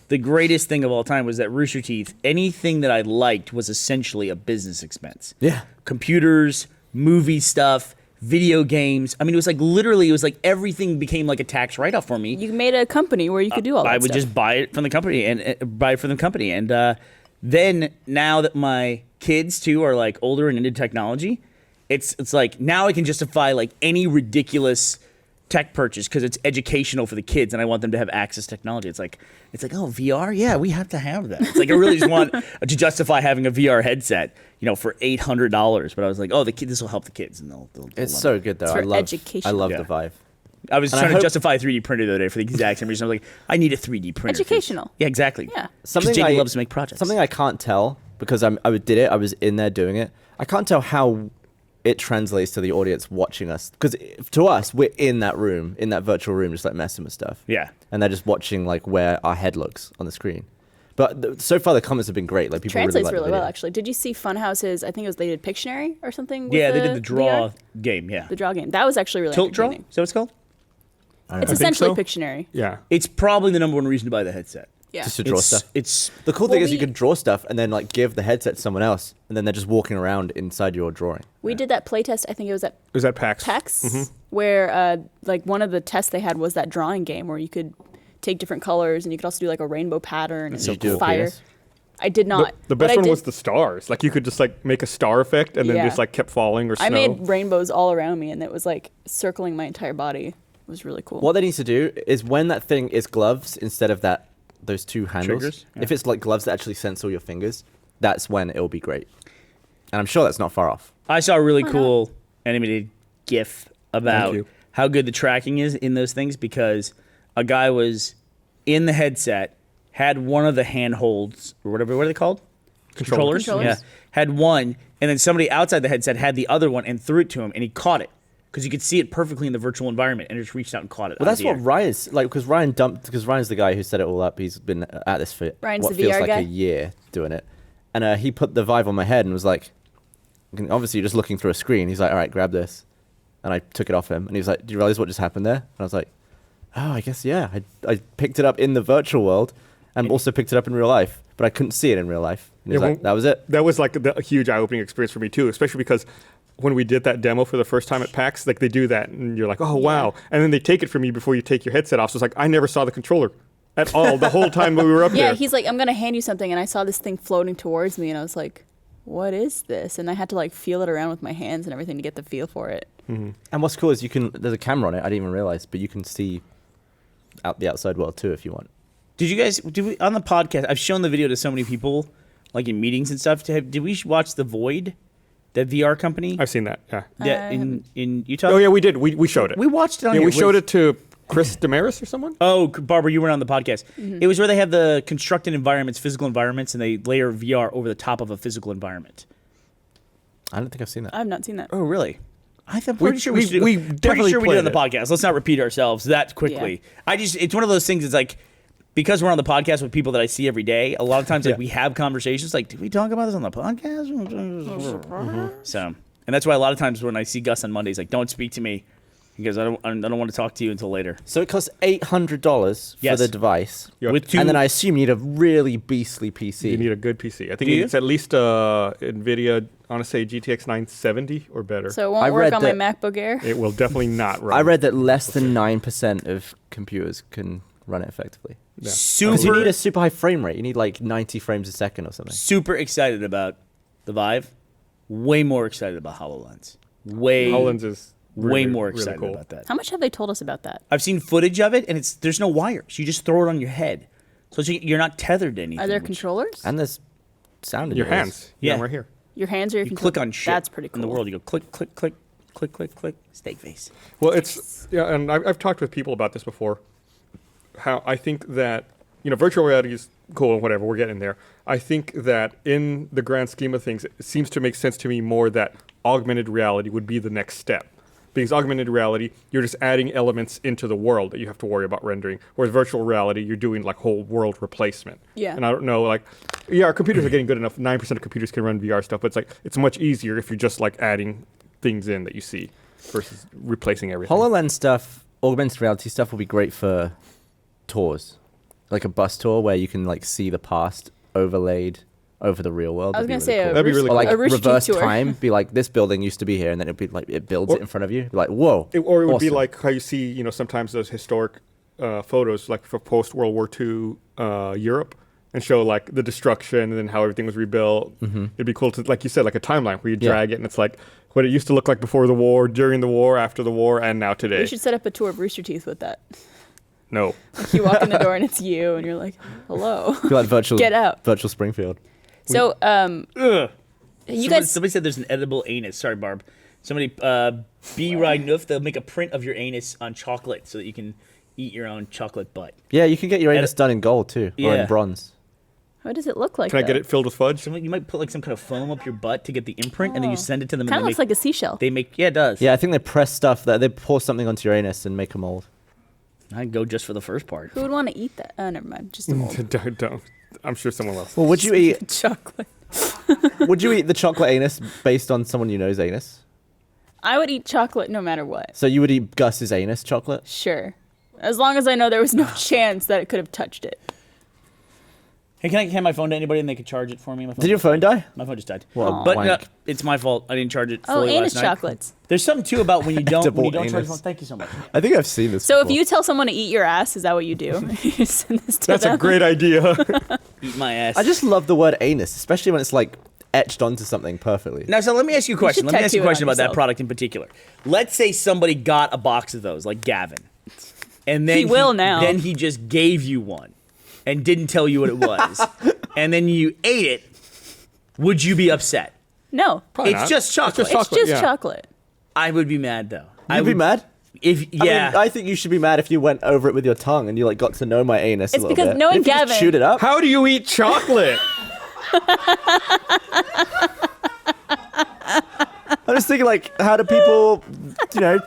the greatest thing of all time was that Rooster Teeth. Anything that I liked was essentially a business expense. Yeah. Computers, movie stuff, video games. I mean, it was like everything became like a tax write-off for me. You made a company where you could do all that I would stuff. just buy it from the company and buy it from the company. And then now that my kids too are like older and into technology, it's like now I can justify like any ridiculous tech purchase because it's educational for the kids and I want them to have access to technology. It's like oh, VR, yeah, we have to have that. It's like I really just want to justify having a VR headset, for $800. But I was like, oh, this will help the kids and they'll It's love so it. good though. It's for I education. love Yeah. the Vive. I was And I trying to hope- justify a 3D printer the other day for the exact same reason. I was like, I need a 3D printer. Educational. Yeah, exactly. Yeah. Something Jake loves to make projects. Something I can't tell because I did it. I was in there doing it. I can't tell how it translates to the audience watching us because to us we're in that room, in that virtual room, just like messing with stuff. Yeah. And they're just watching like where our head looks on the screen. But so far the comments have been great. Like people Translates really, like really the well, video. actually. Did you see Funhouse's? I think it was they did Pictionary or something. With Yeah, they did the draw VR? game. Yeah. The draw game. That was actually really Tilt draw? Is entertaining. that what it's called? It's think essentially so. Pictionary. Yeah. It's probably the number one reason to buy the headset. Yeah. Just to draw It's, stuff. it's The cool thing Well, is you we- can draw stuff and then like give the headset to someone else, and then they're just walking around inside your drawing. We did that playtest. I think it was at It was at PAX. PAX, where like one of the tests they had was that drawing game where you could take different colors and you could also do like a rainbow pattern and Did you do a fire. penis? I did not. The but best I one did- was the stars. Like you could just like make a star effect and then Yeah. just like kept falling or snow. I made rainbows all around me, and it was like circling my entire body. It was really cool. What they need to do is when that thing is gloves instead of those two handles. Triggers? Yeah. If it's like gloves that actually sense all your fingers, that's when it will be great. And I'm sure that's not far off. I saw a really cool animated GIF about you. how good the tracking is in those things because a guy was in the headset, had one of the handholds or whatever. What are they called? Controllers. Controllers. Yeah, had one, and then somebody outside the headset had the other one and threw it to him, and he caught it because you could see it perfectly in the virtual environment, and just reached out and caught it. Well, out that's of the what air. Ryan's like because Ryan's the guy who set it all up. He's been at this for Ryan's what the feels VR like guy? a year doing it, and he put the Vive on my head and was like, obviously you're just looking through a screen. He's like, all right, grab this, and I took it off him, and he was like, do you realize what just happened there? And I was like, oh, I guess yeah. I picked it up in the virtual world, and also picked it up in real life, but I couldn't see it in real life. And he was Yeah, like, that was it. That was like a huge eye-opening experience for me too, especially because when we did that demo for the first time at PAX, like they do that and you're like, oh wow, and then they take it from you before you take your headset off. So it's like I never saw the controller at all the whole time when we were up yeah, there. he's like, I'm gonna hand you something, and I saw this thing floating towards me, and I was like, what is this? And I had to like feel it around with my hands and everything to get the feel for it. And what's cool is there's a camera on it. I didn't even realize, but you can see out the outside world too if you want. Did you guys on the podcast? I've shown the video to so many people, like in meetings and stuff. Did we watch the Void, that VR company I've seen that. Yeah. that in Utah? Oh yeah, we did. We showed it. we watched it. On yeah, here. we showed it to Chris Damaris or someone. Oh, Barbara, you were on the podcast. It was where they have the constructed environments, physical environments, and they layer VR over the top of a physical environment. I don't think I've seen that. I've not seen that. Oh, really? I'm pretty sure we we pretty definitely sure we did it on the played podcast. Let's not repeat ourselves that quickly. It's one of those things. It's like because we're on the podcast with people that I see every day. A lot of times, like Yeah. we have conversations. Like, did we talk about this on the podcast? So, and that's why a lot of times when I see Gus on Mondays, like, don't speak to me because I don't want to talk to you until later. So it costs $800 Yes. for the device, Yeah. With two, and then I assume you need a really beastly PC. You need a good PC. I think Do you? it's at least NVIDIA, I want to say GTX 970 or better. So it won't I work read on that- my MacBook Air. It will definitely not run. I read that less than 9% of computers can run it effectively. Yeah. Because you need super a super high frame rate. You need like 90 frames a second or something. super excited about the Vive. Way more excited about HoloLens. HoloLens is way really, more really excited cool. about that. How much have they told us about that? I've seen footage of it, and there's no wires. You just throw it on your head, so you're not tethered to anything. Are there which- controllers? And there's sound in Your ears. hands. Yeah. Right here. Your hands are your You controllers. click on shit. That's pretty cool. In the world, you go click, click, click, click, click, click, steak face. Well, it's yeah, and I've talked with people about this before. How I think that virtual reality is cool and whatever. We're getting there. I think that in the grand scheme of things, it seems to make sense to me more that augmented reality would be the next step. Because augmented reality, you're just adding elements into the world that you have to worry about rendering. Whereas virtual reality, you're doing like whole world replacement. Yeah. And I don't know, like, yeah, our computers are getting good enough. 9% of computers can run VR stuff, but it's like it's much easier if you're just like adding things in that you see versus replacing everything. HoloLens stuff, augmented reality stuff will be great for tours. Like a bus tour where you can like see the past overlaid over the real world. I was That'd gonna be really say cool. That'd be really Or cool. like a Rooster Teeth reverse tour. time, be like this building used to be here, and then it'd be like it builds Or- it in front of you. Be like, whoa. Or it would be awesome. like how you see, sometimes those historic photos, like for post World War II Europe, and show like the destruction and then how everything was rebuilt. It'd be cool to, like you said, like a timeline where you Yeah. drag it and it's like what it used to look like before the war, during the war, after the war, and now today. We should set up a tour of Rooster Teeth with that. No. Like you walk in the door and it's you, and you're like, "Hello." Be like virtual Get out. virtual Springfield. So, Ugh. you guys, Somebody said there's an edible anus. Sorry, Barb. Somebody, B. Ryan Noof, they'll make a print of your anus on chocolate so that you can eat your own chocolate butt. Yeah, you can get your anus done in gold too, or Yeah. in bronze. what does it look like? Can I get it filled with fudge? You might put like some kind of foam up your butt to get the imprint, and then you send it to them. Kind and of looks like a seashell. They make, yeah, it does. Yeah, I think they press stuff that they pour something onto your anus and make a mold. I'd go just for the first part. Who would want to eat that? Oh, never mind. Just a mold. Don't. I'm sure someone else. Well, would you eat? Chocolate. Would you eat the chocolate anus based on someone you know's anus? I would eat chocolate no matter what. So you would eat Gus's anus chocolate? Sure. As long as I know there was no chance that it could have touched it. Hey, can I hand my phone to anybody and they can charge it for me? My phone Did your phone die? My phone just died. What a But wank. it's my fault. I didn't charge it Oh, fully anus last night. chocolates. There's something too about when you don't Edible charge your anus. phone. Thank you so much. I think I've seen this So if before. you tell someone to eat your ass, is that what you do? You send this to That's them? a great idea. Eat my ass. I just love the word anus, especially when it's like etched onto something perfectly. Now, so let me ask you a question. should Let me ask you a tattoo it question on about that yourself. product in particular. Let's say somebody got a box of those, like Gavin, and then He will now. Then he just gave you one, and didn't tell you what it was, and then you ate it. Would you be upset? No. Probably It's not. just chocolate. It's just yeah. chocolate. I would be mad though. You'd be mad? If yeah. I mean, I think you should be mad if you went over it with your tongue and you like got to know my anus a It's little because bit. knowing If you just Gavin- chewed it up. How do you eat chocolate? I'm just thinking like, how do people,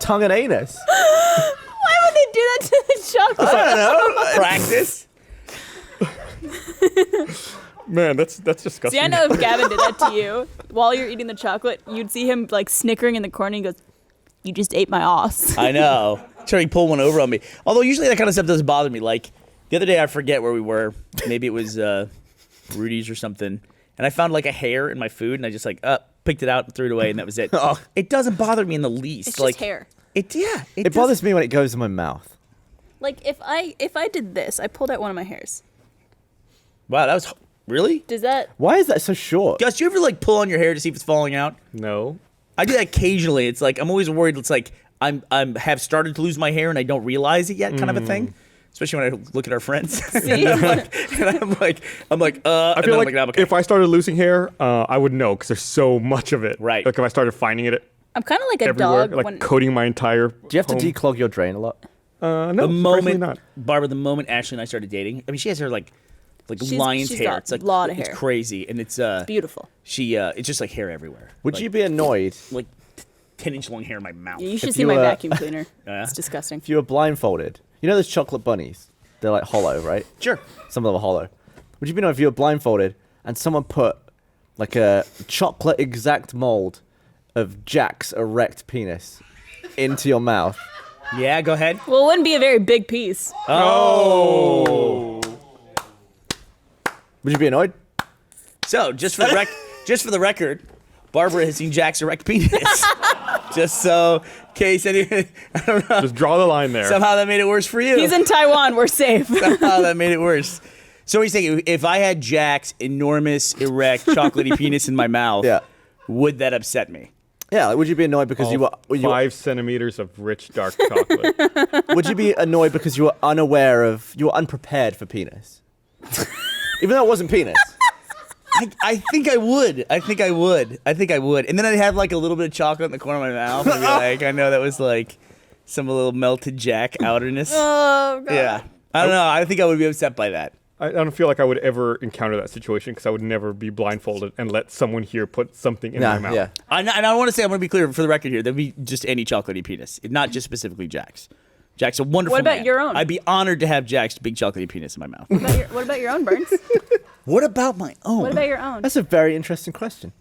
tongue an anus? Why would they do that to the chocolate? I don't know. Practice. Man, that's disgusting. See, I know if Gavin did that to you while you're eating the chocolate, you'd see him like snickering in the corner and he goes, "You just ate my ass." I know. Trying to pull one over on me. Although usually that kind of stuff doesn't bother me. Like the other day, I forget where we were. Maybe it was Rudy's or something, and I found like a hair in my food, and I just like picked it out and threw it away, and that was it. Oh. It doesn't bother me in the least. It's like just hair. It It bothers me when it goes in my mouth. Like if I did this, I pulled out one of my hairs. Wow, that was really. Does that? Why is that so short? Gus, do you ever like pull on your hair to see if it's falling out? No. I do that occasionally. It's like I'm always worried. It's like I'm have started to lose my hair and I don't realize it yet, kind of a thing. Especially when I look at our friends. See? I'm like, I feel like if I started losing hair, I would know because there's so much of it. Right. Like if I started finding it I'm kind of like a everywhere, dog. like when, coating my entire. Do you have to home. declog your drain a lot? No, the surprisingly moment not. Barbara, the moment Ashley and I started dating, I mean, she has her like lion's she's hair. got It's like a lot of it's hair. crazy, and it's beautiful. it's just like hair everywhere. Would Like- you be annoyed like 10-inch long hair in my mouth? You should If see you my were- vacuum cleaner. Yeah? It's disgusting. if you were blindfolded? You know those chocolate bunnies? They're like hollow, right? Sure. Some of them are hollow. Would you be annoyed if you were blindfolded and someone put like a chocolate exact mold of Jack's erect penis into your mouth? Yeah, go ahead. Well, it wouldn't be a very big piece. Oh. Would you be annoyed? So just for the record, Barbara has seen Jack's erect penis. Just so, in case any, I don't know. Just draw the line there. Somehow that made it worse for you. He's in Taiwan. We're safe. Somehow that made it worse. So he's saying, if I had Jack's enormous, erect, chocolatey penis in my mouth, Yeah. would that upset me? Yeah. Like, would you be annoyed because you were? 5 centimeters of rich dark chocolate. Would you be annoyed because you were unprepared for penis? Even though it wasn't penis. I think I would. I think I would. And then I'd have like a little bit of chocolate in the corner of my mouth. And be like, I know that was like some little melted Jack outerness. Oh god. Yeah. I don't know. I think I would be upset by that. I don't feel like I would ever encounter that situation because I would never be blindfolded and let someone here put something in my mouth. Yeah. And I want to say, I want to be clear for the record here, that'd be just any chocolatey penis, not just specifically Jack's. Jack's a wonderful What about man. your own? I'd be honored to have Jack's big chocolatey penis in my mouth. What about your own, Burns? What about my own? What about your own? That's a very interesting question.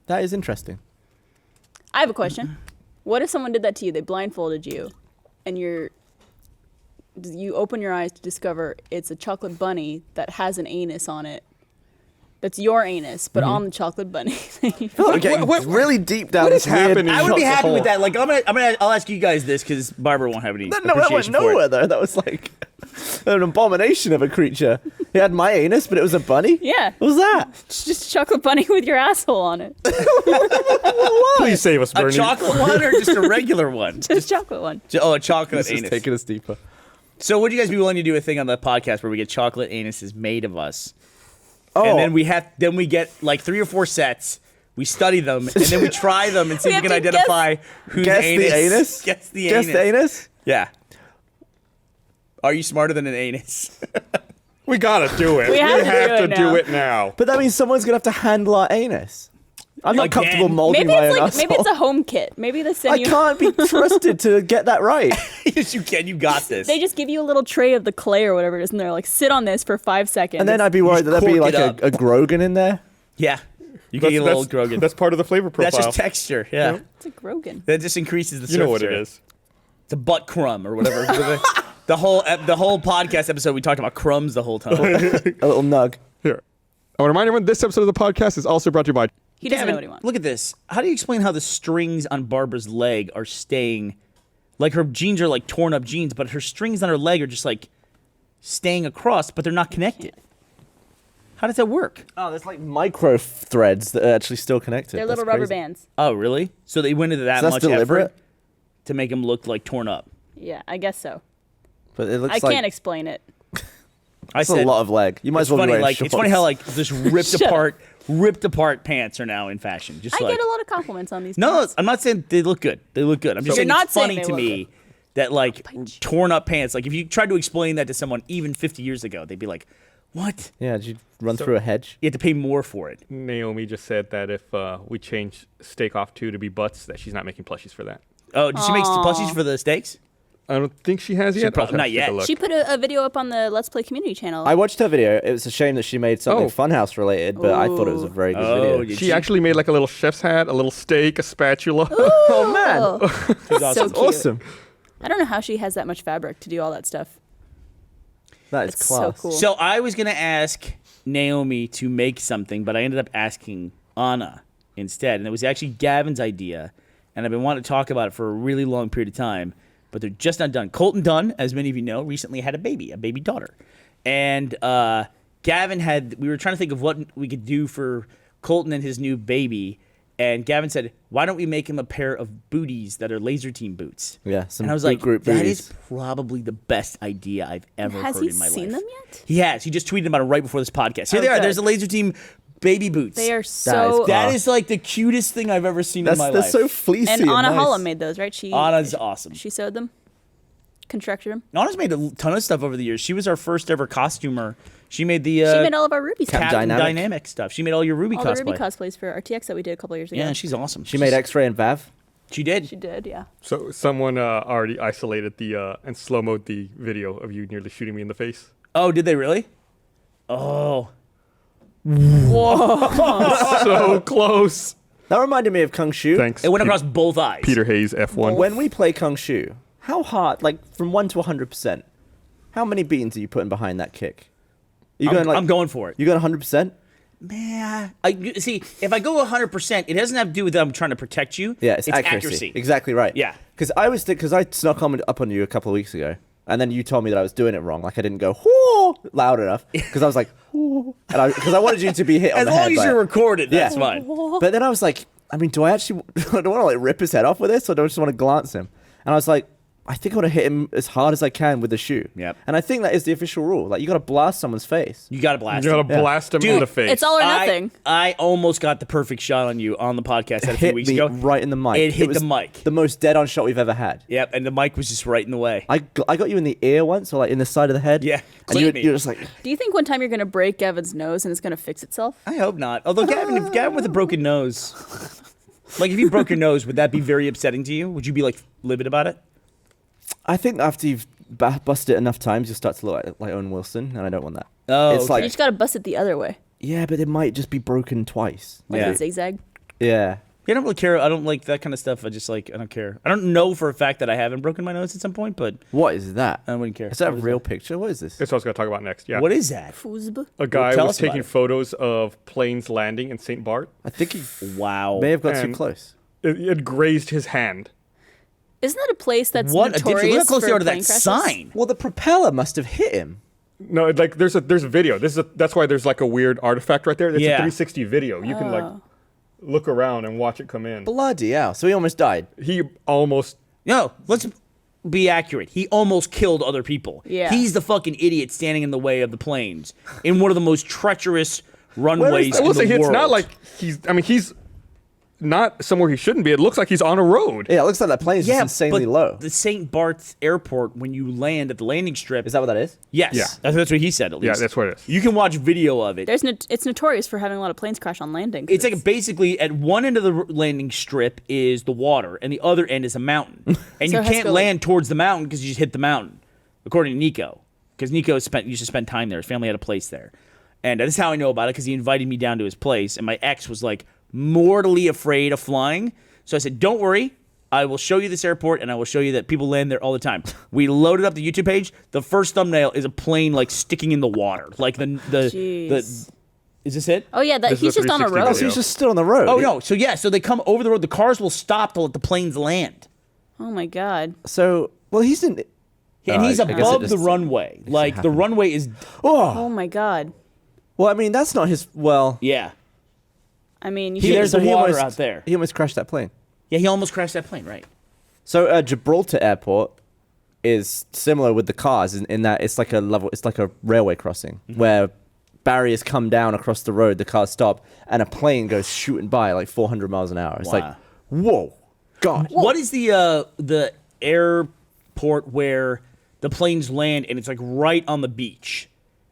That is interesting. I have a question. What if someone did that to you? They blindfolded you, and you open your eyes to discover it's a chocolate bunny that has an anus on it. That's your anus, but on the chocolate bunny. We're getting really deep down. what is this weird happening? I would be chocolate happy with hole. that. Like, I'll ask you guys this because Barbara won't have any No, that went appreciation for nowhere it. though. That was like an abomination of a creature. He had my anus, but it was a bunny. Yeah. What was that? It's just a chocolate bunny with your asshole on it. Please save us, A Bernie. chocolate one or just a regular one? Just chocolate one. Oh, a chocolate This is anus. taking us deeper. So would you guys be willing to do a thing on the podcast where we get chocolate anuses made of us? Oh, And then we get like 3 or 4 sets. We study them and then we try them and see We if we can have to identify whose guess anus. the anus. Guess the Guess anus. the anus. Yeah. Are you smarter than an anus? We gotta do it. We have to do it now. do it now. But that means someone's gonna have to handle our anus. I'm not Again. comfortable molding Maybe my it's own like maybe asshole. it's a home kit. Maybe they send I you. can't be trusted to get that right. Yes, you can. You got this. They just give you a little tray of the clay or whatever it is, and they're like, sit on this for 5 seconds. And then I'd be worried that there'd be cork like it up. a Grogan in there. Yeah. You can get a little Grogan. That's part of the flavor profile. That's just texture. Yeah. Yep. it's a Grogan. That just increases the You know what surface it area. is. It's a butt crumb or whatever. The whole podcast episode, we talked about crumbs the whole time. A little nug. Here. I want to remind everyone this episode of the podcast is also brought to you by. He doesn't Gavin, know what he wants. Look at this. How do you explain how the strings on Barbara's leg are staying? Like her jeans are like torn up jeans, but her strings on her leg are just like staying across, but they're not connected. How does that work? Oh, there's like micro threads that are actually still connected. They're That's little rubber crazy. bands. Oh, really? So they went into that So that's much deliberate? effort to make them look like torn up. Yeah, I guess so. But it looks I like can't explain it. that's a lot of leg. You might as well be wearing like shorts. it's funny how like this Shut up. ripped apart pants are now in fashion. Just I like get a lot of compliments on these. no, pants. I'm not saying they look good. They look good. I'm just You're saying not it's funny saying they to look me that like torn up pants. Like if you tried to explain that to someone even 50 years ago, they'd be like, "What? Yeah, did you run through a hedge? You have to pay more for it." Naomi just said that if we change steak off 2 to be butts, that she's not making plushies for that. Oh, did she make plushies for the steaks? I don't think she has yet. prob- I'll have to not take yet. a look. She put a video up on the Let's Play community channel. I watched her video. It was a shame that she made something Oh. Funhouse related, but I thought it was a very good Oh, video. did She actually made like a little chef's hat, a little steak, a spatula. Oh man, She's awesome. So cute. awesome! I don't know how she has that much fabric to do all that stuff. That is It's class. so cool. So I was gonna ask Naomi to make something, but I ended up asking Anna instead, and it was actually Gavin's idea, and I've been wanting to talk about it for a really long period of time, but they're just not done. Colton Dunn, as many of you know, recently had a baby daughter, and Gavin had. We were trying to think of what we could do for Colton and his new baby, and Gavin said, "Why don't we make him a pair of booties that are laser team boots?" Yeah, some and I was boot like, group "That booties. is probably the best idea I've ever Has heard he in my seen life." them yet? He has. He just tweeted about it right before this podcast. Here Oh, they are. good. There's the laser team baby boots. They are is so. That is like the cutest thing I've ever seen in my They're life. so fleecy. and Anna nice. Holla made those, right? Anna's awesome. She sewed them, constructed them. Anna's made a ton of stuff over the years. She was our first ever costumer. She made the She made all of our Ruby stuff. Cap- Captain Dynamic. Dynamic stuff. She made all your Ruby All cosplay. the Ruby cosplays for RTX that we did a couple years ago. Yeah, she's awesome. She made X-Ray and Vav. She did. She did, yeah. So someone already isolated the and slow-moed the video of you nearly shooting me in the face. Oh, did they really? Oh. So close. That reminded me of Kung Shu. Thanks. It went across both eyes. Peter Hayes, F1. When we play Kung Shu, how hard, like from 1 to 100%, how many beans are you putting behind that kick? You I'm going for it. You going 100%? Man, see, if I go 100%, it doesn't have to do with that I'm trying to protect you. Yeah, it's accuracy. Exactly right. Yeah. Because I snuck up on you a couple of weeks ago, and then you told me that I was doing it wrong. Like I didn't go whoo loud enough because I was like whoo, and because I wanted you to be hit on As the long head. as by you're it. recorded, that's Yeah. fine. But then I was like, I mean, do I actually do I want to like rip his head off with this, or do I just want to glance him? And I was like, I think I want to hit him as hard as I can with the shoe. Yep. And I think that is the official rule. Like you got to blast someone's face. You got to blast You him. gotta blast him in Dude, the face. It's all or nothing. I almost got the perfect shot on you on the podcast a few Hit weeks me ago. right in the mic. It hit was the mic. The most dead-on shot we've ever had. Yep, and the mic was just right in the way. I got you in the ear once, or like in the side of the head. Yeah, And clipped me. you're just like, Do you think one time you're going to break Gavin's nose and it's going to fix itself? I hope not. Although Gavin with a broken nose, like if you broke your nose, would that be very upsetting to you? Would you be like livid about it? I think after you've busted it enough times, you'll start to look like Owen Wilson, and I don't want that. Oh, it's okay. like, You just got to bust it the other way. yeah, but it might just be broken twice. Like Yeah. a zigzag. Yeah. I don't really care. I don't like that kind of stuff. I don't care. I don't know for a fact that I haven't broken my nose at some point, but What is that? I wouldn't care. Is that a What real picture? What is this? That's what I was gonna talk about next. Yeah. What is that? Foosb. A guy tell was us about taking it. photos of planes landing in St. Bart. I think he Wow. may have got too And- close. It grazed his hand. Isn't that a place that's What? Look notorious how close for they are to that plane crashes? sign. Well, the propeller must have hit him. No, like there's a video. That's why there's like a weird artifact right there. It's Yeah. a 360 video. You can like look around and watch it come in. Bloody hell. So he almost died. He almost No, let's be accurate. He almost killed other people. Yeah. He's the fucking idiot standing in the way of the planes in one of the most treacherous runways I in will the say world. it's not like he's not somewhere he shouldn't be. It looks like he's on a road. Yeah, it looks like that plane is just insanely but low. the St. Bart's airport, when you land at the landing strip, Is that what that is? yes, Yeah. that's what he said. At Yeah, least. that's what it is. You can watch video of it. It's notorious for having a lot of planes crash on landing. It's like basically at one end of the landing strip is the water, and the other end is a mountain, and So you it has to can't go, like- land towards the mountain because you just hit the mountain, according to Nico. Because Nico used to spend time there. His family had a place there, and this is how I know about it because he invited me down to his place, and my ex was like mortally afraid of flying, so I said, "Don't worry, I will show you this airport, and I will show you that people land there all the time. We loaded up the YouTube page. The first thumbnail is a plane like sticking in the water. Like the Jeez. is this it? Oh yeah, This is he's a just on a 360 road. So he's just stood on the road. Oh no. So they come over the road. The cars will stop to let the planes land. Oh my god. So he's in. And he's I guess it above just the runway. Like the happen. runway is. Oh my god. Well, I mean, that's not his. Well, Yeah. I mean, you There's should. the water out there. He almost crashed that plane. Yeah, he almost crashed that plane, right? So Gibraltar Airport is similar with the cars in that it's like a railway crossing where barriers come down across the road, the cars stop, and a plane goes shooting by at like 400 miles an hour. It's like, Wow. whoa, God. What is the airport where the planes land and it's like right on the beach,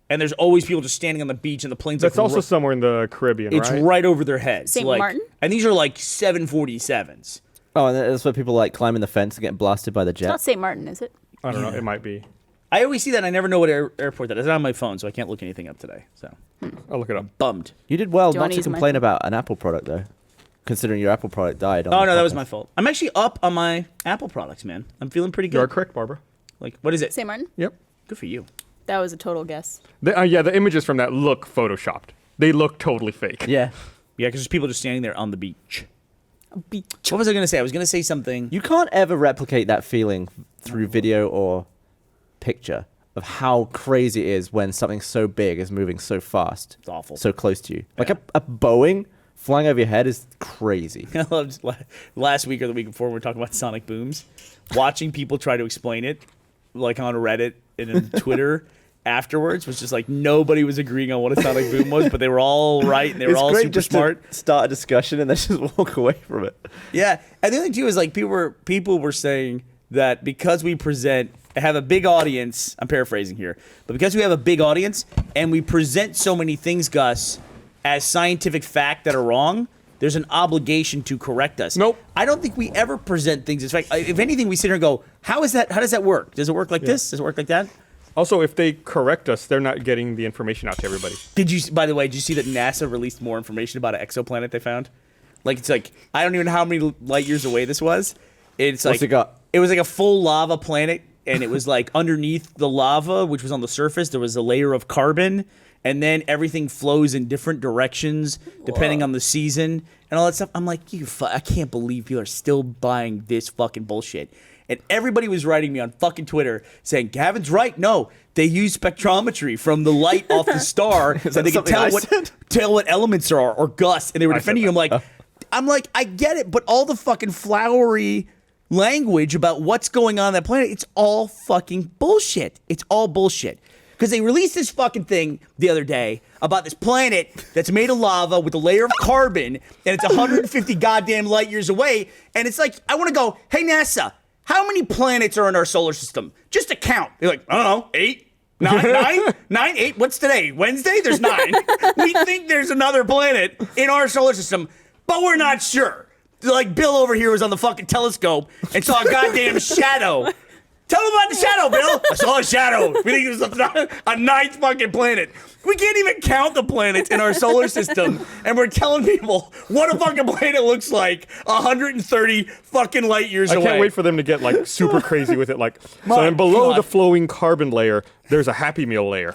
and there's always people just standing on the beach and the planes. That's like, also somewhere in the Caribbean, it's right? right over their heads. St. like, Martin? and these are like 747s. Oh, and that's where people like climbing the fence and getting blasted by the It's not jet. St. Martin, is it? I don't know. It might be. I always see that. And I never know what airport that is. It's on my phone, so I can't look anything up today. So I'll look it up. bummed. You did well Do you not wanna to use my complain phone? about an Apple product though, considering your Apple product died. On Oh the no, that was podcast. my fault. I'm actually up on my Apple products, man. I'm feeling pretty You are good. correct, Barbara. Like, what is it? St. Martin? Yep. Good for you. That was a total guess. Yeah, the images from that look photoshopped. They look totally fake. Yeah. Yeah, because there's people just standing there on the beach. What was I gonna say? I was gonna say something. You can't ever replicate that feeling through video or picture of how crazy it is when something so big is moving so fast. It's awful. So close to you. Like Yeah. a Boeing flying over your head is crazy. I loved last week or the week before we were talking about sonic booms. Watching people try to explain it, like on Reddit and in Twitter afterwards, was just like nobody was agreeing on what a sonic boom was, but they were all right and they were all super just smart. to start a discussion and then just walk away from it. Yeah, and the other thing too is like people were saying that because we have a big audience. I'm paraphrasing here, but because we have a big audience and we present so many things, Gus, as scientific fact that are wrong, there's an obligation to correct us. Nope. I don't think we ever present things as fact. If anything, we sit here and go, "How is that? How does that work? Does it work like this? Does it work like that?" Also, if they correct us, they're not getting the information out to everybody. By the way, did you see that NASA released more information about an exoplanet they found? Like, it's like, I don't even know how many light years away this was. It's What's like, it got? It was like a full lava planet, and it was like underneath the lava, which was on the surface, there was a layer of carbon, and then everything flows in different directions depending on the season and all that stuff. I'm like, I can't believe people are still buying this fucking bullshit. And everybody was writing me on fucking Twitter saying, Gavin's right. No, they use spectrometry from the light off the star so that they can something I tell what elements there are, or Gus. And they were defending you. I'm like, I get it, but all the fucking flowery language about what's going on that planet, it's all fucking bullshit. It's all bullshit. Because they released this fucking thing the other day about this planet that's made of lava with a layer of carbon, and it's 150 goddamn light years away. And it's like, I want to go, hey, NASA, how many planets are in our solar system? Just a count. They're like, I don't know, 8, 9, 8. What's today? Wednesday? There's 9. We think there's another planet in our solar system, but we're not sure. Like Bill over here was on the fucking telescope and saw a goddamn shadow. Tell him about the shadow, Bill. I saw a shadow. We think it was a ninth fucking planet. We can't even count the planets in our solar system, and we're telling people what a fucking planet looks like 130 fucking light years away. I can't wait for them to get like super crazy with it. Like, so then below the flowing carbon layer, there's a Happy Meal layer,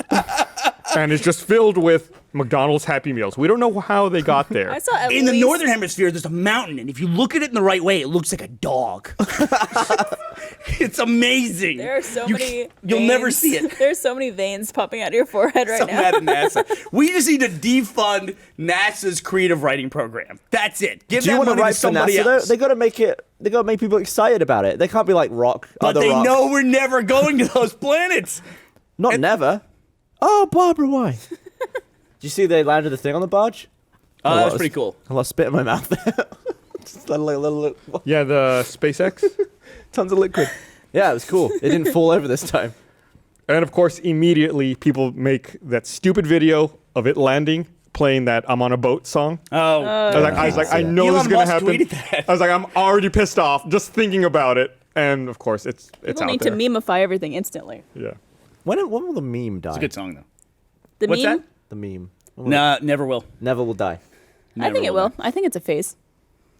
and it's just filled with McDonald's Happy Meals. We don't know how they got there. I saw at In the least- northern hemisphere, there's a mountain, and if you look at it in the right way, it looks like a dog. It's amazing. There are so many. You'll veins. never see it. There's so many veins popping out of your forehead right So now. mad at NASA. We just need to defund NASA's creative writing program. That's it. Give Do you that want to money write to for somebody NASA though? else. They got to make it. They got to make people excited about it. They can't be like rock. But other they rock. know we're never going to those planets. Not never. Oh, Barbara, why? Did you see they landed the thing on the barge? Oh, that that's pretty cool. I lost spit in my mouth there. Just a little, Yeah, the SpaceX. tons of liquid. Yeah, it was cool. It didn't fall over this time. And of course, immediately people make that stupid video of it landing, playing that "I'm on a boat" song. Oh, I was like, I know Elon this is gonna Musk happen. tweeted that. I was like, I'm already pissed off just thinking about it. And of course, it's People out need there. to memify everything instantly. Yeah. When will the meme die? it's a good song though. The What's meme. that? The meme. When will Nah, never will. Never will die. I think it will. I think it's a phase.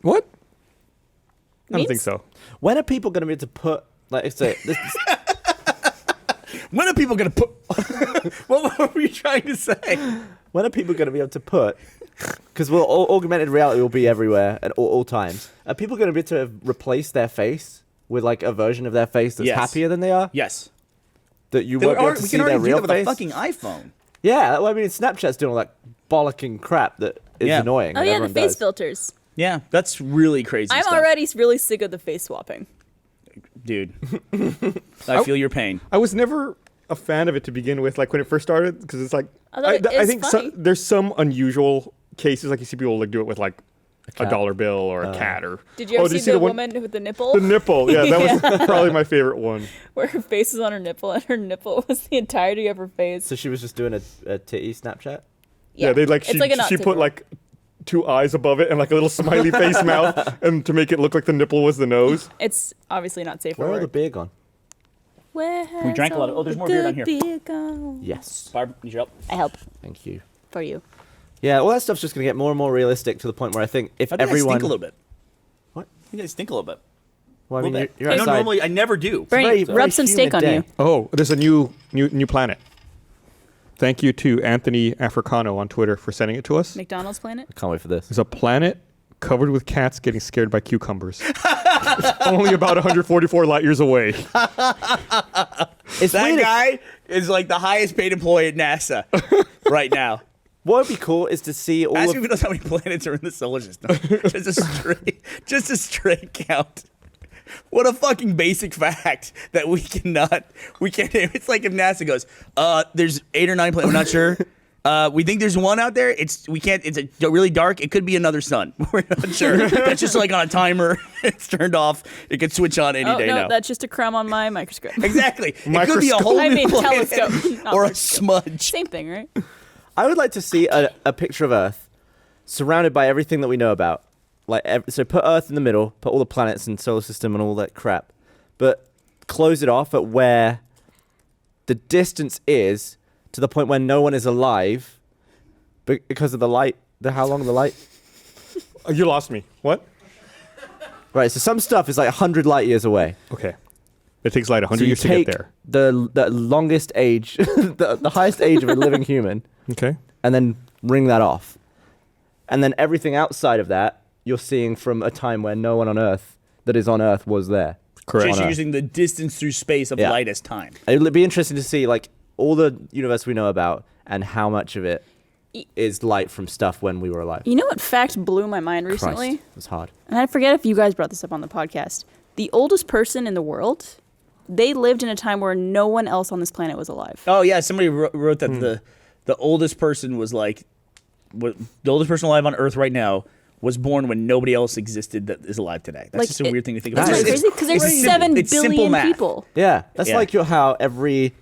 What? I don't think so. When are people going to be able to put, like, say, this, When are people gonna put? What were you trying to say? when are people going to be able to put, because augmented reality will be everywhere at all times. Are people going to be able to replace their face with, like, a version of their face that's Yes. happier than they are? Yes. That you won't be able to We see can their already do real that with a face? fucking iPhone. Yeah, well, I mean, Snapchat's doing all that bollocking crap that is Yeah. annoying. Oh and yeah, the everyone face does. filters. Yeah, that's really crazy. I'm stuff. already really sick of the face swapping. dude. I feel your pain. I was never a fan of it to begin with, like when it first started, because it's like Although it I is think funny. there's some unusual cases, like you see people like do it with like a dollar bill or a cat or. Did you ever did see you the one- woman with the nipple? The nipple, yeah, that was probably my favorite one. Where her face was on her nipple, and her nipple was the entirety of her face. So she was just doing a titty Snapchat? Yeah, they like it's like a she Nazi put girl. like 2 eyes above it and like a little smiley face mouth, and to make it look like the nipple was the nose. It's obviously not safe for Where are the work. beer gone? Where We drank a lot of- oh, there's more beer down here. Gone? Yes. Barb, need your help? I help Thank you. for you. Yeah, all that stuff's just going to get more and more realistic to the point where I think if I think everyone... I stink a little bit. What? I think I stink a little bit. Well, I mean, A little bit. you're I know outside. normally I never do. Bernie, very- rub very some steak on humid you. day. Oh, there's a new planet. Thank you to Anthony Africano on Twitter for sending it to us. McDonald's planet? I can't wait for this. There's a planet covered with cats getting scared by cucumbers. It's only about 144 light years away. It's That weird. guy is like the highest paid employee at NASA right now. What would be cool is to see all Ask of... me if he knows how many planets are in the solar system. just a straight count. What a fucking basic fact that we can't. It's like if NASA goes, there's 8 or 9 planets. We're not sure. We think there's one out there. It's really dark. It could be another sun. We're not sure. That's just like on a timer. It's turned off. It could switch on any Oh, day no, now. that's just a crumb on my microscope. Exactly. It could be a Microscope. whole I new mean, planet telescope, not or a microscope. smudge. Same thing, right? I would like to see a picture of Earth surrounded by everything that we know about. Like, so put Earth in the middle, put all the planets and solar system and all that crap, but close it off at where the distance is to the point where no one is alive because of the light, how long the light? You lost me. What? Right, so some stuff is like 100 light years away. Okay. It takes like 100 So you years to get take there. the longest age, the highest age of a living human, Okay. and then ring that off. And then everything outside of that, you're seeing from a time where no one on Earth that is on Earth was there. Correct. Just on Earth. using the distance through space of Yeah. light as time. It would be interesting to see like all the universe we know about and how much of it is light from stuff when we were alive. You know what fact blew my mind recently? Christ, it's hard. And I forget if you guys brought this up on the podcast. The oldest person in the world, they lived in a time where no one else on this planet was alive. Oh yeah, somebody wrote that the oldest person was like, the oldest person alive on Earth right now was born when nobody else existed that is alive today. That's Like, just a weird thing to think That's about. Isn't that Nice. crazy? Because there's It's simple. 7 It's simple billion math. people. Yeah, that's Yeah. like how every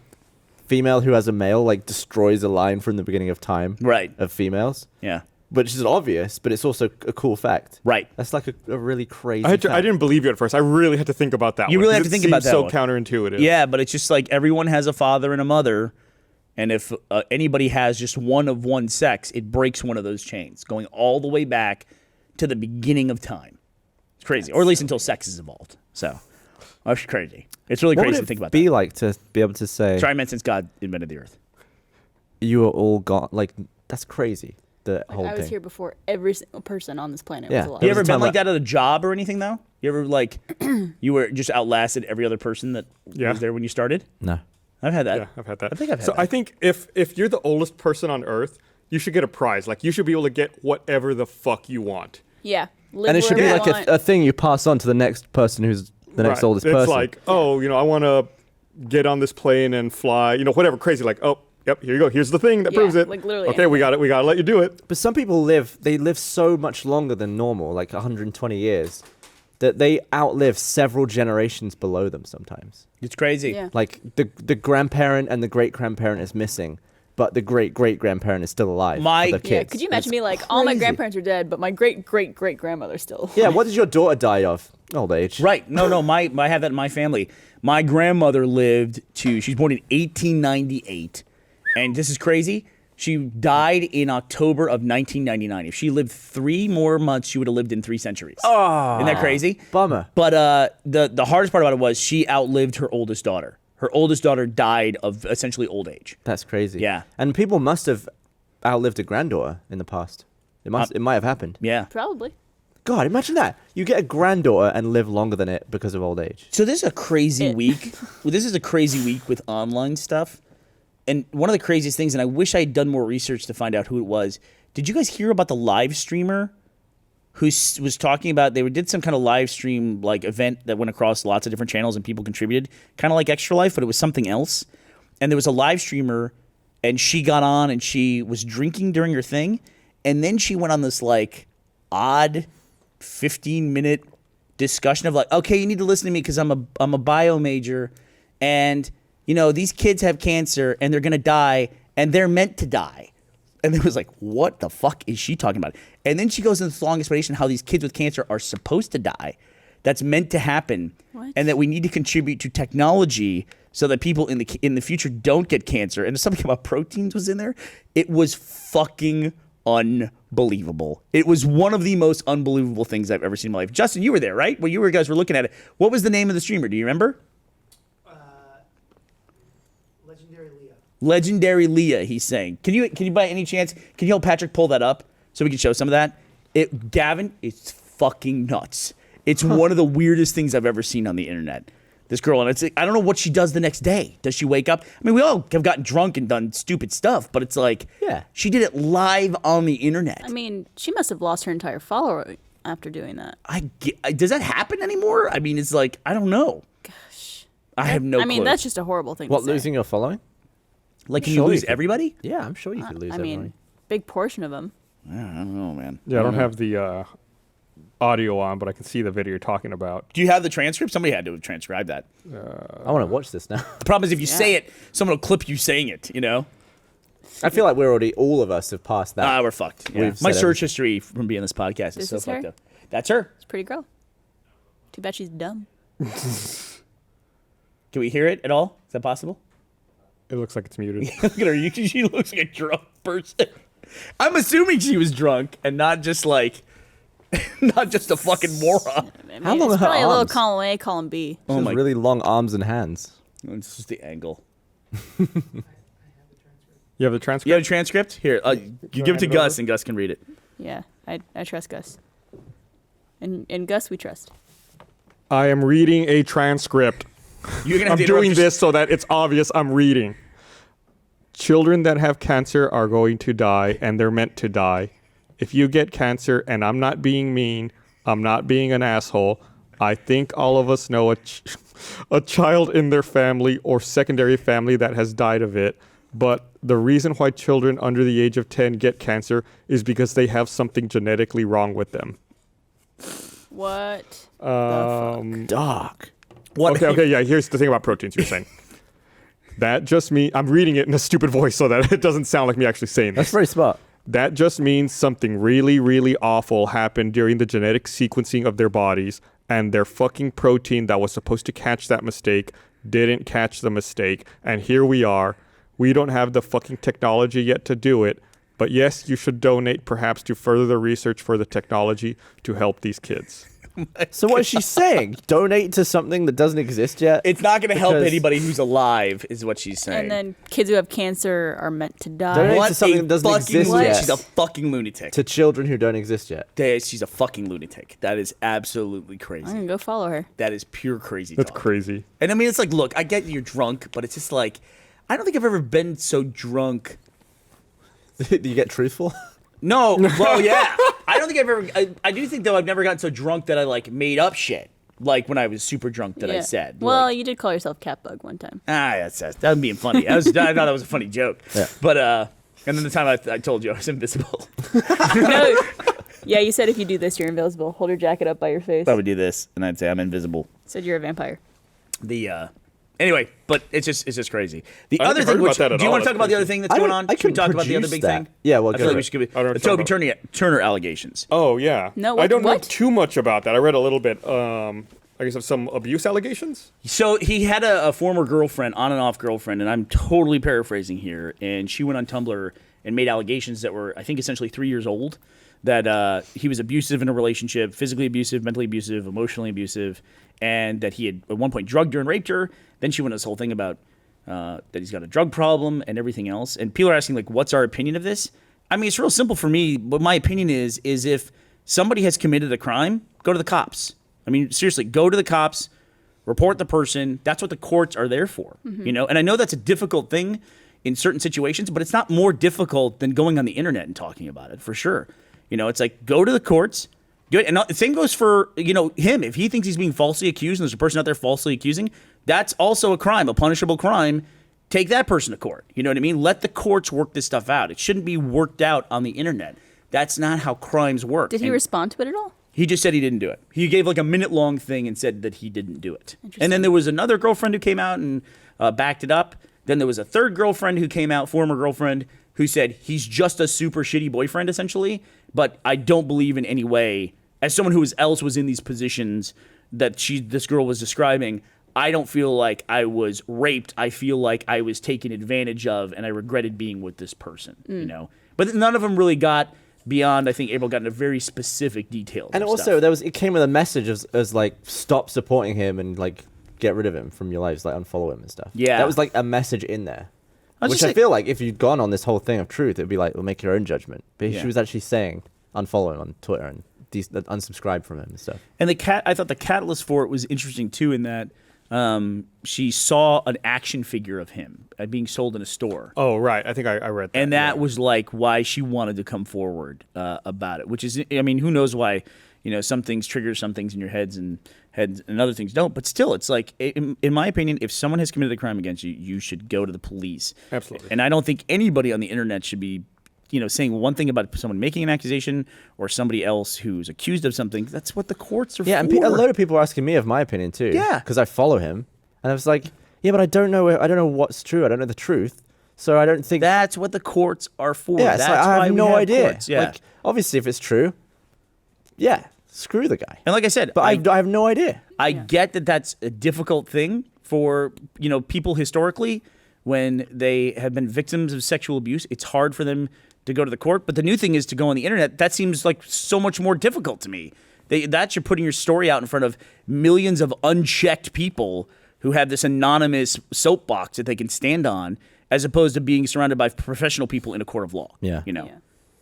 female who has a male like destroys a line from the beginning of time. Right. Of females, Yeah. which is obvious, but it's also a cool fact. Right. That's like a really crazy. I fact. didn't believe you at first. I really had to think about that You one. really 'cause have to it think about seems that so one. counterintuitive. Yeah, but it's just like everyone has a father and a mother, and if anybody has just one of one sex, it breaks one of those chains, going all the way back to the beginning of time. It's crazy, or at least until sex is evolved. So, that's crazy. It's really What crazy would to think about be that. like to be able to say Try meant since God invented the earth. you are all gone? Like that's crazy. The Like, whole I was thing. here before every single person on this planet Yeah. was alive. You There was ever a been time like where- that at a job or anything though? You ever like you were just outlasted every other person that Yeah. was there when you started? No. I've had that. Yeah, I've had that. I think I've had so that. I think if you're the oldest person on Earth, you should get a prize. Like you should be able to get whatever the fuck you want. Yeah. Live And it should be wherever like you a want. thing you pass on to the next person who's the next Right. oldest it's person. like, oh, I want to get on this plane and fly. Whatever crazy. Like, oh, yep, here you go. Here's the thing that Yeah, proves it. like literally Okay, we got it. We got to let you do it. But some people live so much longer than normal, like 120 years, that they outlive several generations below them sometimes. It's crazy. Yeah. Like the grandparent and the great grandparent is missing, but the great great grandparent is still alive. My- for their Yeah, kids. could you imagine It's me like, all my crazy. grandparents are dead, but my great-great-great-grandmother's still alive. Yeah, what did your daughter die of? Old age. Right. No, I have that in my family. My grandmother lived she was born in 1898. And this is crazy. She died in October of 1999. If she lived 3 more months, she would have lived in 3 centuries. Oh, Isn't that crazy? bummer. But the hardest part about it was she outlived her oldest daughter. Her oldest daughter died of essentially old age. That's crazy. Yeah. And people must have outlived a granddaughter in the past. It might have happened. Yeah. Probably. God, imagine that. You get a granddaughter and live longer than it because of old age. So this is a crazy week. Well, this is a crazy week with online stuff. And one of the craziest things, and I wish I had done more research to find out who it was. Did you guys hear about the live streamer who was talking about, they did some kind of live stream like event that went across lots of different channels and people contributed, kind of like Extra Life, but it was something else. And there was a live streamer and she got on and she was drinking during her thing. And then she went on this like odd 15-minute discussion of like, okay, you need to listen to me because I'm a bio major and you know, these kids have cancer and they're going to die and they're meant to die. And it was like, what the fuck is she talking about? And then she goes into this long explanation how these kids with cancer are supposed to die. That's meant to happen. What? And that we need to contribute to technology so that people in the future don't get cancer. And something about proteins was in there. It was fucking unbelievable. It was one of the most unbelievable things I've ever seen in my life. Justin, you were there, right? Well, you guys were looking at it. What was the name of the streamer? Do you remember? Legendary Leah, he's saying. Can you by any chance, can you help Patrick pull that up so we can show some of that? Gavin, it's fucking nuts. It's one of the weirdest things I've ever seen on the internet. This girl, and I don't know what she does the next day. Does she wake up? I mean, we all have gotten drunk and done stupid stuff, but it's like, Yeah. she did it live on the internet. I mean, she must have lost her entire follower after doing that. Does that happen anymore? I mean, it's like, I don't know. Gosh. I have no clue. I mean, that's just a horrible thing What, to say. losing your following? Like, can Sure you you lose could. everybody? Yeah, I'm sure you could lose I everyone. mean, big portion of them. I don't know, man. Yeah, I don't have the audio on, but I can see the video you're talking about. Do you have the transcript? Somebody had to transcribe that. I want to watch this now. The problem is if you say it, someone will clip you saying it, you know? I feel like all of us have passed that. We're fucked. Yeah. We've My said search history from being on this podcast is Is so this her? fucked up. That's her. It's a pretty girl. Too bad she's dumb. Can we hear it at all? Is that possible? It looks like it's muted. Look at her. She looks like a drunk person. I'm assuming she was drunk and not just like, not just a fucking moron. I mean, How long it's are her probably a little arms? column A, column B. She has my- really long arms and hands. It's just the angle. You have the transcript? You have a transcript? Here, you give it to hand it Gus over? and Gus can read it. Yeah, I trust Gus. And Gus, we trust. I am reading a transcript. You're gonna have I'm to doing interrupt your- this so that it's obvious I'm reading. Children that have cancer are going to die, and they're meant to die. If you get cancer, and I'm not being mean, I'm not being an asshole, I think all of us know a child in their family or secondary family that has died of it. But the reason why children under the age of 10 get cancer is because they have something genetically wrong with them. What? Dark. What? Okay, yeah, here's the thing about proteins you're saying. That just means, I'm reading it in a stupid voice so that it doesn't sound like me actually saying That's this. very smart. That just means something really, really awful happened during the genetic sequencing of their bodies, and their fucking protein that was supposed to catch that mistake didn't catch the mistake. And here we are. We don't have the fucking technology yet to do it. But yes, you should donate perhaps to further the research for the technology to help these kids. So what is she saying? Donate to something that doesn't exist yet? It's not going to help Because- anybody who's alive, is what she's saying. And then kids who have cancer are meant to die. Donate what to something a that doesn't fucking exist lunatic. yet. She's a fucking lunatic. To children who don't exist yet. She's a fucking lunatic. That is absolutely I'm crazy. gonna go follow her. That is pure crazy That's talk. crazy. And I mean, it's like, look, I get you're drunk, but it's just like, I don't think I've ever been so drunk. Do you get truthful? No, well, yeah. I don't think I've ever. I do think though I've never gotten so drunk that I like made up shit. Like when I was super drunk that I Yeah. said. Well, like, you did call yourself Catbug one time. that was being funny. I thought that was a funny joke. Yeah. But and then the time I told you I was invisible, No. Yeah, you said if you do this, you're invisible. Hold your jacket up by your face. I would do this and I'd say I'm invisible. Said you're a vampire. Anyway, but it's just crazy. The I other haven't thing, heard which, about that at do you all. want to talk That's about the other crazy. thing that's going on? Should we talk about the other big thing? Yeah, well, I go feel like for we it. should give I don't it. know Toby what Turner allegations. Oh, yeah. No, I don't know what? too much about that. I read a little bit, I guess, of some abuse allegations. So he had a former girlfriend, on and off girlfriend, and I'm totally paraphrasing here, and she went on Tumblr and made allegations that were, I think, essentially 3 years old, that he was abusive in a relationship, physically abusive, mentally abusive, emotionally abusive, and that he had at one point drugged her and raped her. Then she went this whole thing about that he's got a drug problem and everything else. And people are asking, like, what's our opinion of this? I mean, it's real simple for me. What my opinion is if somebody has committed a crime, go to the cops. I mean, seriously, go to the cops, report the person. That's what the courts are there for, you know? And I know that's a difficult thing in certain situations, but it's not more difficult than going on the internet and talking about it, for sure. You know, it's like, go to the courts. Do it. And the same goes for, you know, him. If he thinks he's being falsely accused and there's a person out there falsely accusing, that's also a crime, a punishable crime. Take that person to court. You know what I mean? Let the courts work this stuff out. It shouldn't be worked out on the internet. That's not how crimes work. Did he respond to it at all? He just said he didn't do it. He gave like a minute-long thing and said that he didn't do it. And then there was another girlfriend who came out and backed it up. Then there was a third girlfriend who came out, former girlfriend, who said he's just a super shitty boyfriend, essentially. But I don't believe in any way, as someone who else was in these positions that this girl was describing, I don't feel like I was raped. I feel like I was taken advantage of, and I regretted being with this person, you know? But none of them really got beyond, I think April got into very specific details. And also, it came with a message as like, stop supporting him and like, get rid of him from your lives, like unfollow him and stuff. Yeah. That was like a message in there. Which I feel like if you'd gone on this whole thing of truth, it'd be like, well, make your own judgment. But she was actually saying, unfollow him on Twitter and unsubscribe from him and stuff. And I thought the catalyst for it was interesting too, in that she saw an action figure of him being sold in a store. Oh, right. I think I read that. And that was like why she wanted to come forward about it, which is, I mean, who knows why, you know, some things trigger some things in your heads and other things don't. But still, it's like, in my opinion, if someone has committed a crime against you, you should go to the police. Absolutely. And I don't think anybody on the internet should be, you know, saying one thing about someone making an accusation or somebody else who's accused of something. That's what the courts are for. Yeah, and a lot of people are asking me of my opinion too. Yeah. Because I follow him. And I was like, yeah, but I don't know what's true. I don't know the truth. So I don't think... That's what the courts are for. Yeah, that's like, I have no idea. Courts. Yeah. Like, obviously, if it's true, yeah, screw the guy. And like I said... But I have no idea. I get that that's a difficult thing for, you know, people historically when they have been victims of sexual abuse. It's hard for them to go to the court. But the new thing is to go on the internet. That seems like so much more difficult to me. That you're putting your story out in front of millions of unchecked people who have this anonymous soapbox that they can stand on, as opposed to being surrounded by professional people in a court of law. Yeah. You know,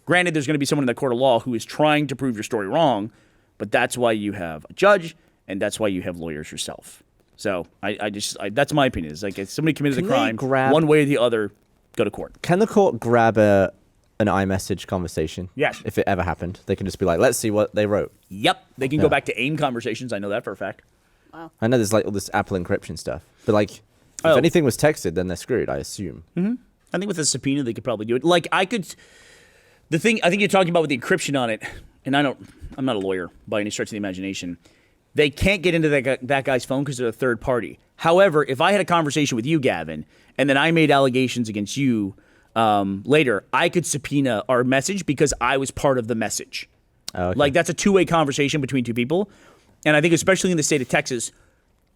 granted, there's going to be someone in the court of law who is trying to prove your story wrong, but that's why you have a judge and that's why you have lawyers yourself. So I that's my opinion. It's like if somebody committed a crime, one way or the other, go to court. Can the court grab an iMessage conversation? Yes. If it ever happened, they can just be like, let's see what they wrote. Yep. They can go back to AIM conversations. I know that for a fact. Wow. I know there's like all this Apple encryption stuff, but like, if anything was texted, then they're screwed, I assume. Mm-hmm. I think with a subpoena, they could probably do it. Like I think you're talking about with the encryption on it, and I'm not a lawyer by any stretch of the imagination. They can't get into that guy's phone because they're a third party. However, if I had a conversation with you, Gavin, and then I made allegations against you later, I could subpoena our message because I was part of the message. Oh, okay. Like that's a two-way conversation between two people. And I think especially in the state of Texas,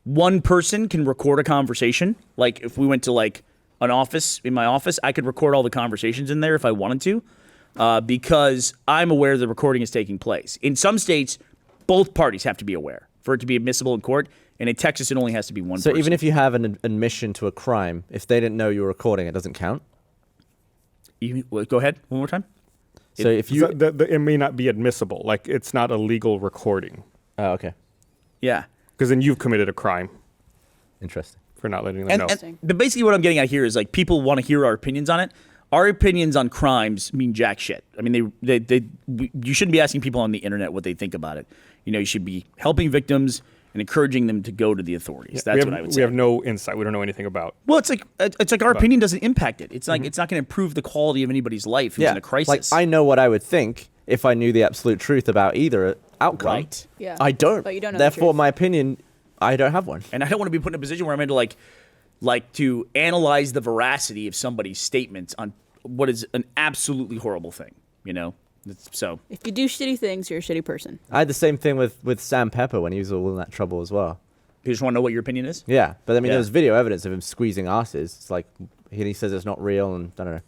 one person can record a conversation. Like if we went to like an office, in my office, I could record all the conversations in there if I wanted to, because I'm aware the recording is taking place. In some states, both parties have to be aware for it to be admissible in court. And in Texas, it only has to be one person. So even if you have an admission to a crime, if they didn't know you were recording, it doesn't count? Go ahead, one more time. So if you... it may not be admissible. Like, it's not a legal recording. Oh, okay. Yeah. Because then you've committed a crime Interesting. for not letting them know. But basically what I'm getting at here is like people want to hear our opinions on it. Our opinions on crimes mean jack shit. I mean, you shouldn't be asking people on the internet what they think about it. You know, you should be helping victims and encouraging them to go to the authorities. That's what I would say. We have no insight. We don't know anything about. Well, it's like our opinion doesn't impact it. It's like it's not going to improve the quality of anybody's life who's in a crisis. Like I know what I would think if I knew the absolute truth about either outcome. Right. Yeah. I don't. But you don't know the Therefore, truth. my opinion, I don't have one. And I don't want to be put in a position where I'm into like to analyze the veracity of somebody's statements on what is an absolutely horrible thing, you know? So If you do shitty things, you're a shitty person. I had the same thing with Sam Pepper when he was all in that trouble as well. you just want to know what your opinion is? Yeah, but I mean, Yeah. there's video evidence of him squeezing asses. It's like he says it's not real, and I don't know.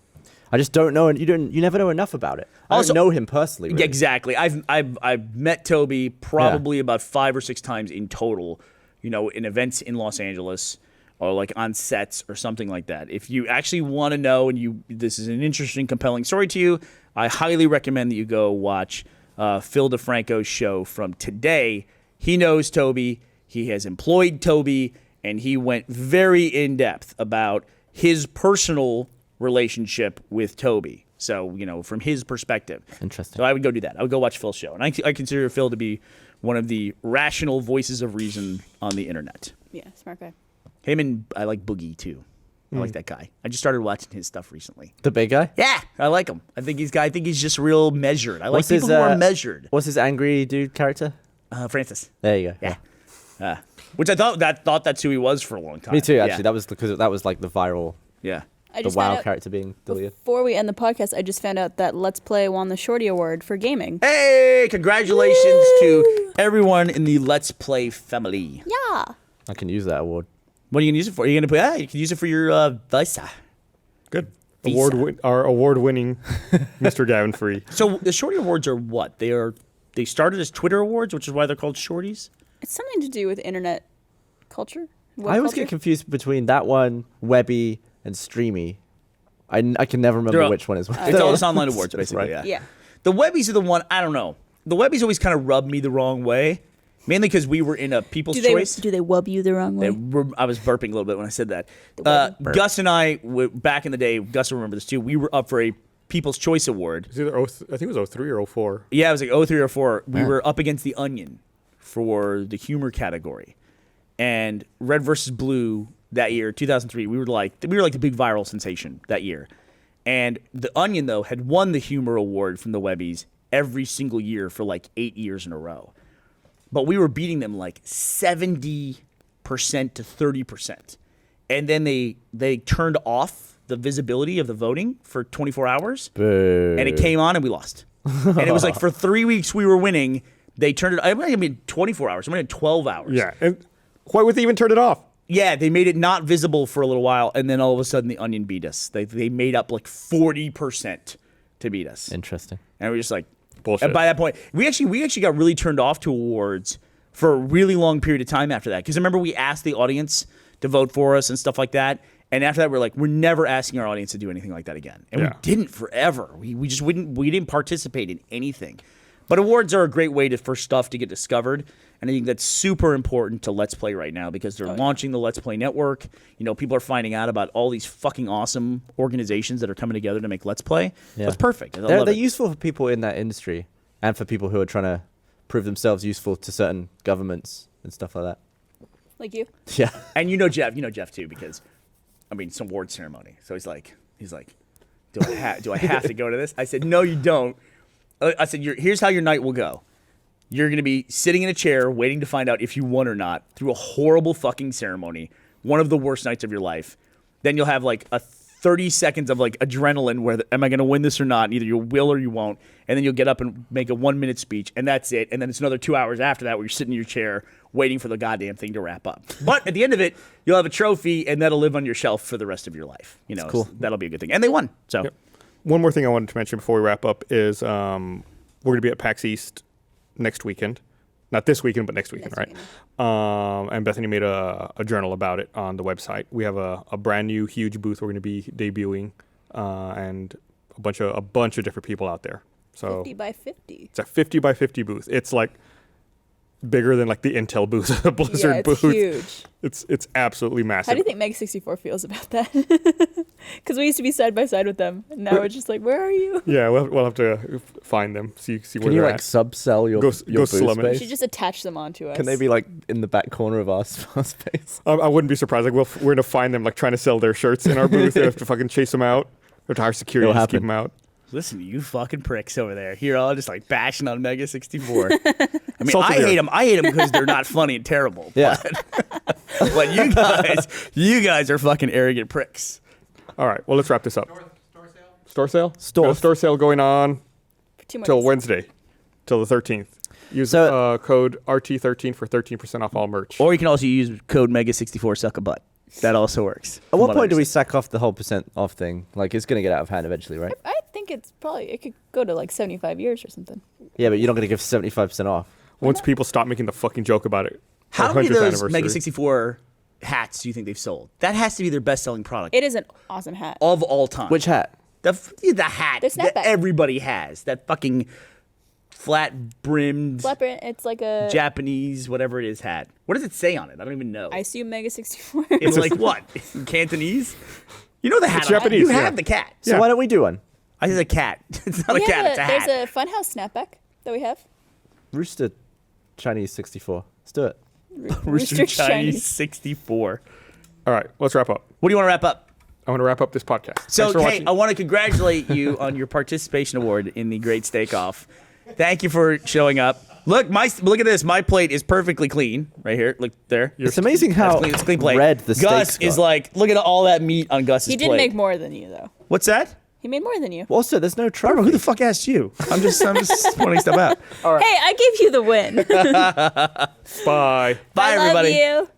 I just don't know, and you never know enough about it. I Also- don't know him personally. Really. Exactly. I've met Toby probably about 5 or 6 times in total, in events in Los Angeles or like on sets or something like that. If you actually want to know and this is an interesting, compelling story to you, I highly recommend that you go watch Phil DeFranco's show from today. He knows Toby. He has employed Toby, and he went very in depth about his personal relationship with Toby. So, from his perspective. Interesting. So I would go do that. I would go watch Phil's show. And I consider Phil to be one of the rational voices of reason on the internet. Yeah, smart guy. Him and I like Boogie too. I like that guy. I just started watching his stuff recently. The big guy. Yeah, I like him. I think he's just real measured. I like What's people his, who are measured. What's his angry dude character? Francis. There you go. Yeah. Which I thought that's who he was for a long time. Me too. Actually, Yeah. that was because that was like the viral, Yeah. I the just found WoW out character being deleted. before we end the podcast. I just found out that Let's Play won the Shorty Award for gaming. Hey, congratulations to everyone in the Let's Play family. Yeah. I can use that award. What are you gonna use it for? Are you gonna put? You can use it for your Visa. Good. Visa. Our award-winning Mr. Gavin Free. So the Shorty Awards are what? They started as Twitter Awards, which is why they're called Shorties. It's something to do with internet culture. Web I always culture. get confused between that one, Webby, and Streamy. I can never remember They're all- which one is which. It's all this online awards, basically. Right. Yeah. Yeah. The Webbies are the one. I don't know. The Webbies always kind of rub me the wrong way, mainly because we were in a People's Choice. Do they wub you the wrong way? I was burping a little bit when I said that. Webby Gus and I, back in the day, Gus will remember this too. We were up for a People's Choice Award. It's either I think it was 03 or 04. Yeah, it was like 03 or 04. We were up against The Onion for the humor category, and Red versus Blue that year, 2003. We were like the big viral sensation that year, and The Onion though had won the humor award from the Webbies every single year for like 8 years in a row, but we were beating them like 70% to 30%, and then they turned off the visibility of the voting for 24 hours, Boo. and it came on and we lost. And it was like for 3 weeks we were winning. They turned it. I mean, 24 hours. I mean, 12 hours. Yeah. And why would they even turn it off? Yeah, they made it not visible for a little while, and then all of a sudden the Onion beat us. They made up like 40% to beat us. Interesting. And we were just like, Bullshit. And by that point, we actually got really turned off to awards for a really long period of time after that. Because remember, we asked the audience to vote for us and stuff like that. And after that, we're like, we're never asking our audience to do anything like that again. And we didn't forever. We just didn't participate in anything. But awards are a great way for stuff to get discovered. And I think that's super important to Let's Play right now because they're launching the Let's Play network. People are finding out about all these fucking awesome organizations that are coming together to make Let's Play. Yeah. That's perfect. I They're love it. useful for people in that industry and for people who are trying to prove themselves useful to certain governments and stuff like that. Like you? Yeah. And you know Jeff too, because it's an award ceremony. So he's like, do I have to go to this? I said, no, you don't. I said, here's how your night will go. You're going to be sitting in a chair waiting to find out if you won or not through a horrible fucking ceremony, one of the worst nights of your life. Then you'll have like a 30 seconds of like adrenaline where am I going to win this or not? Either you will or you won't. And then you'll get up and make a 1-minute speech, and that's it. And then it's another 2 hours after that where you're sitting in your chair waiting for the goddamn thing to wrap up. But at the end of it, you'll have a trophy, and that'll live on your shelf for the rest of your life. cool. That'll be a good thing. And they won. So Yep. One more thing I wanted to mention before we wrap up is we're going to be at PAX East next weekend. Not this weekend, but next weekend, right? And Bethany made a journal about it on the website. We have a brand new huge booth we're going to be debuting, and a bunch of different people out there. So 50 by 50. it's a 50 by 50 booth. It's like bigger than like the Intel booth, the Blizzard Yeah, it's booth. huge. It's absolutely massive. How do you think Meg 64 feels about that? Because we used to be side by side with them, and now it's just like, where are you? Yeah, we'll have to find them, see where Can you they're like at. subsell your Go booth slum it. We space? should just attach them onto us. Can they be like in the back corner of our space? I wouldn't be surprised. Like we're gonna find them like trying to sell their shirts in our booth. They have to fucking chase them out. We have to hire security It'll to keep happen. them out. listen to you fucking pricks over there. You're all just like bashing on Mega 64. I mean, Salt I of the hate earth. them. I hate them because they're not funny and terrible. Yeah. But you guys are fucking arrogant pricks. All right. Well, let's wrap this up. Store sale? Store sale? Store sale going on For 2 more till days. Wednesday, till the 13th. Use So- code RT13 for 13% off all merch. Or you can also use code Mega 64 suck a butt. That also works. At from what I point do we understand. sack off the whole % off thing? Like, it's going to get out of hand eventually, right? I think it could go to like 75 years or something. Yeah, but you're not going to give 75% off. Once people stop making the fucking joke about it. How Our many of 100th those anniversary. Mega 64 hats do you think they've sold? That has to be their best-selling product It is an awesome hat. of all time. Which hat? the hat The that snapback. everybody has. That fucking flat-brimmed Flapper, it's like a. Japanese whatever it is hat. What does it say on it? I don't even know. I assume Mega 64. It's like what? Cantonese? You know the hat. It's Japanese, You yeah. have the cat. So why don't we do one? I said a cat. It's not We a cat. have It's a hat. There's a Funhouse snapback that we have. Rooster Chinese 64. Let's do it. Rooster Chinese 64. All right, let's wrap up. What do you want to wrap up? I want to wrap up this podcast. So, Thanks for Kate, watching. I want to congratulate you on your participation award in the Great Steak Off. Thank you for showing up. Look at this. My plate is perfectly clean right here. Look there. It's amazing how It's a clean plate. red the Gus steak's is got. like, look at all that meat on Gus's He plate. did make more than you, though. What's that? He made more than you. Also, there's no trophy. Barbara, who the fuck asked you? I'm just pointing stuff out. Hey, I gave you the win. Bye. Bye, I everybody. love you.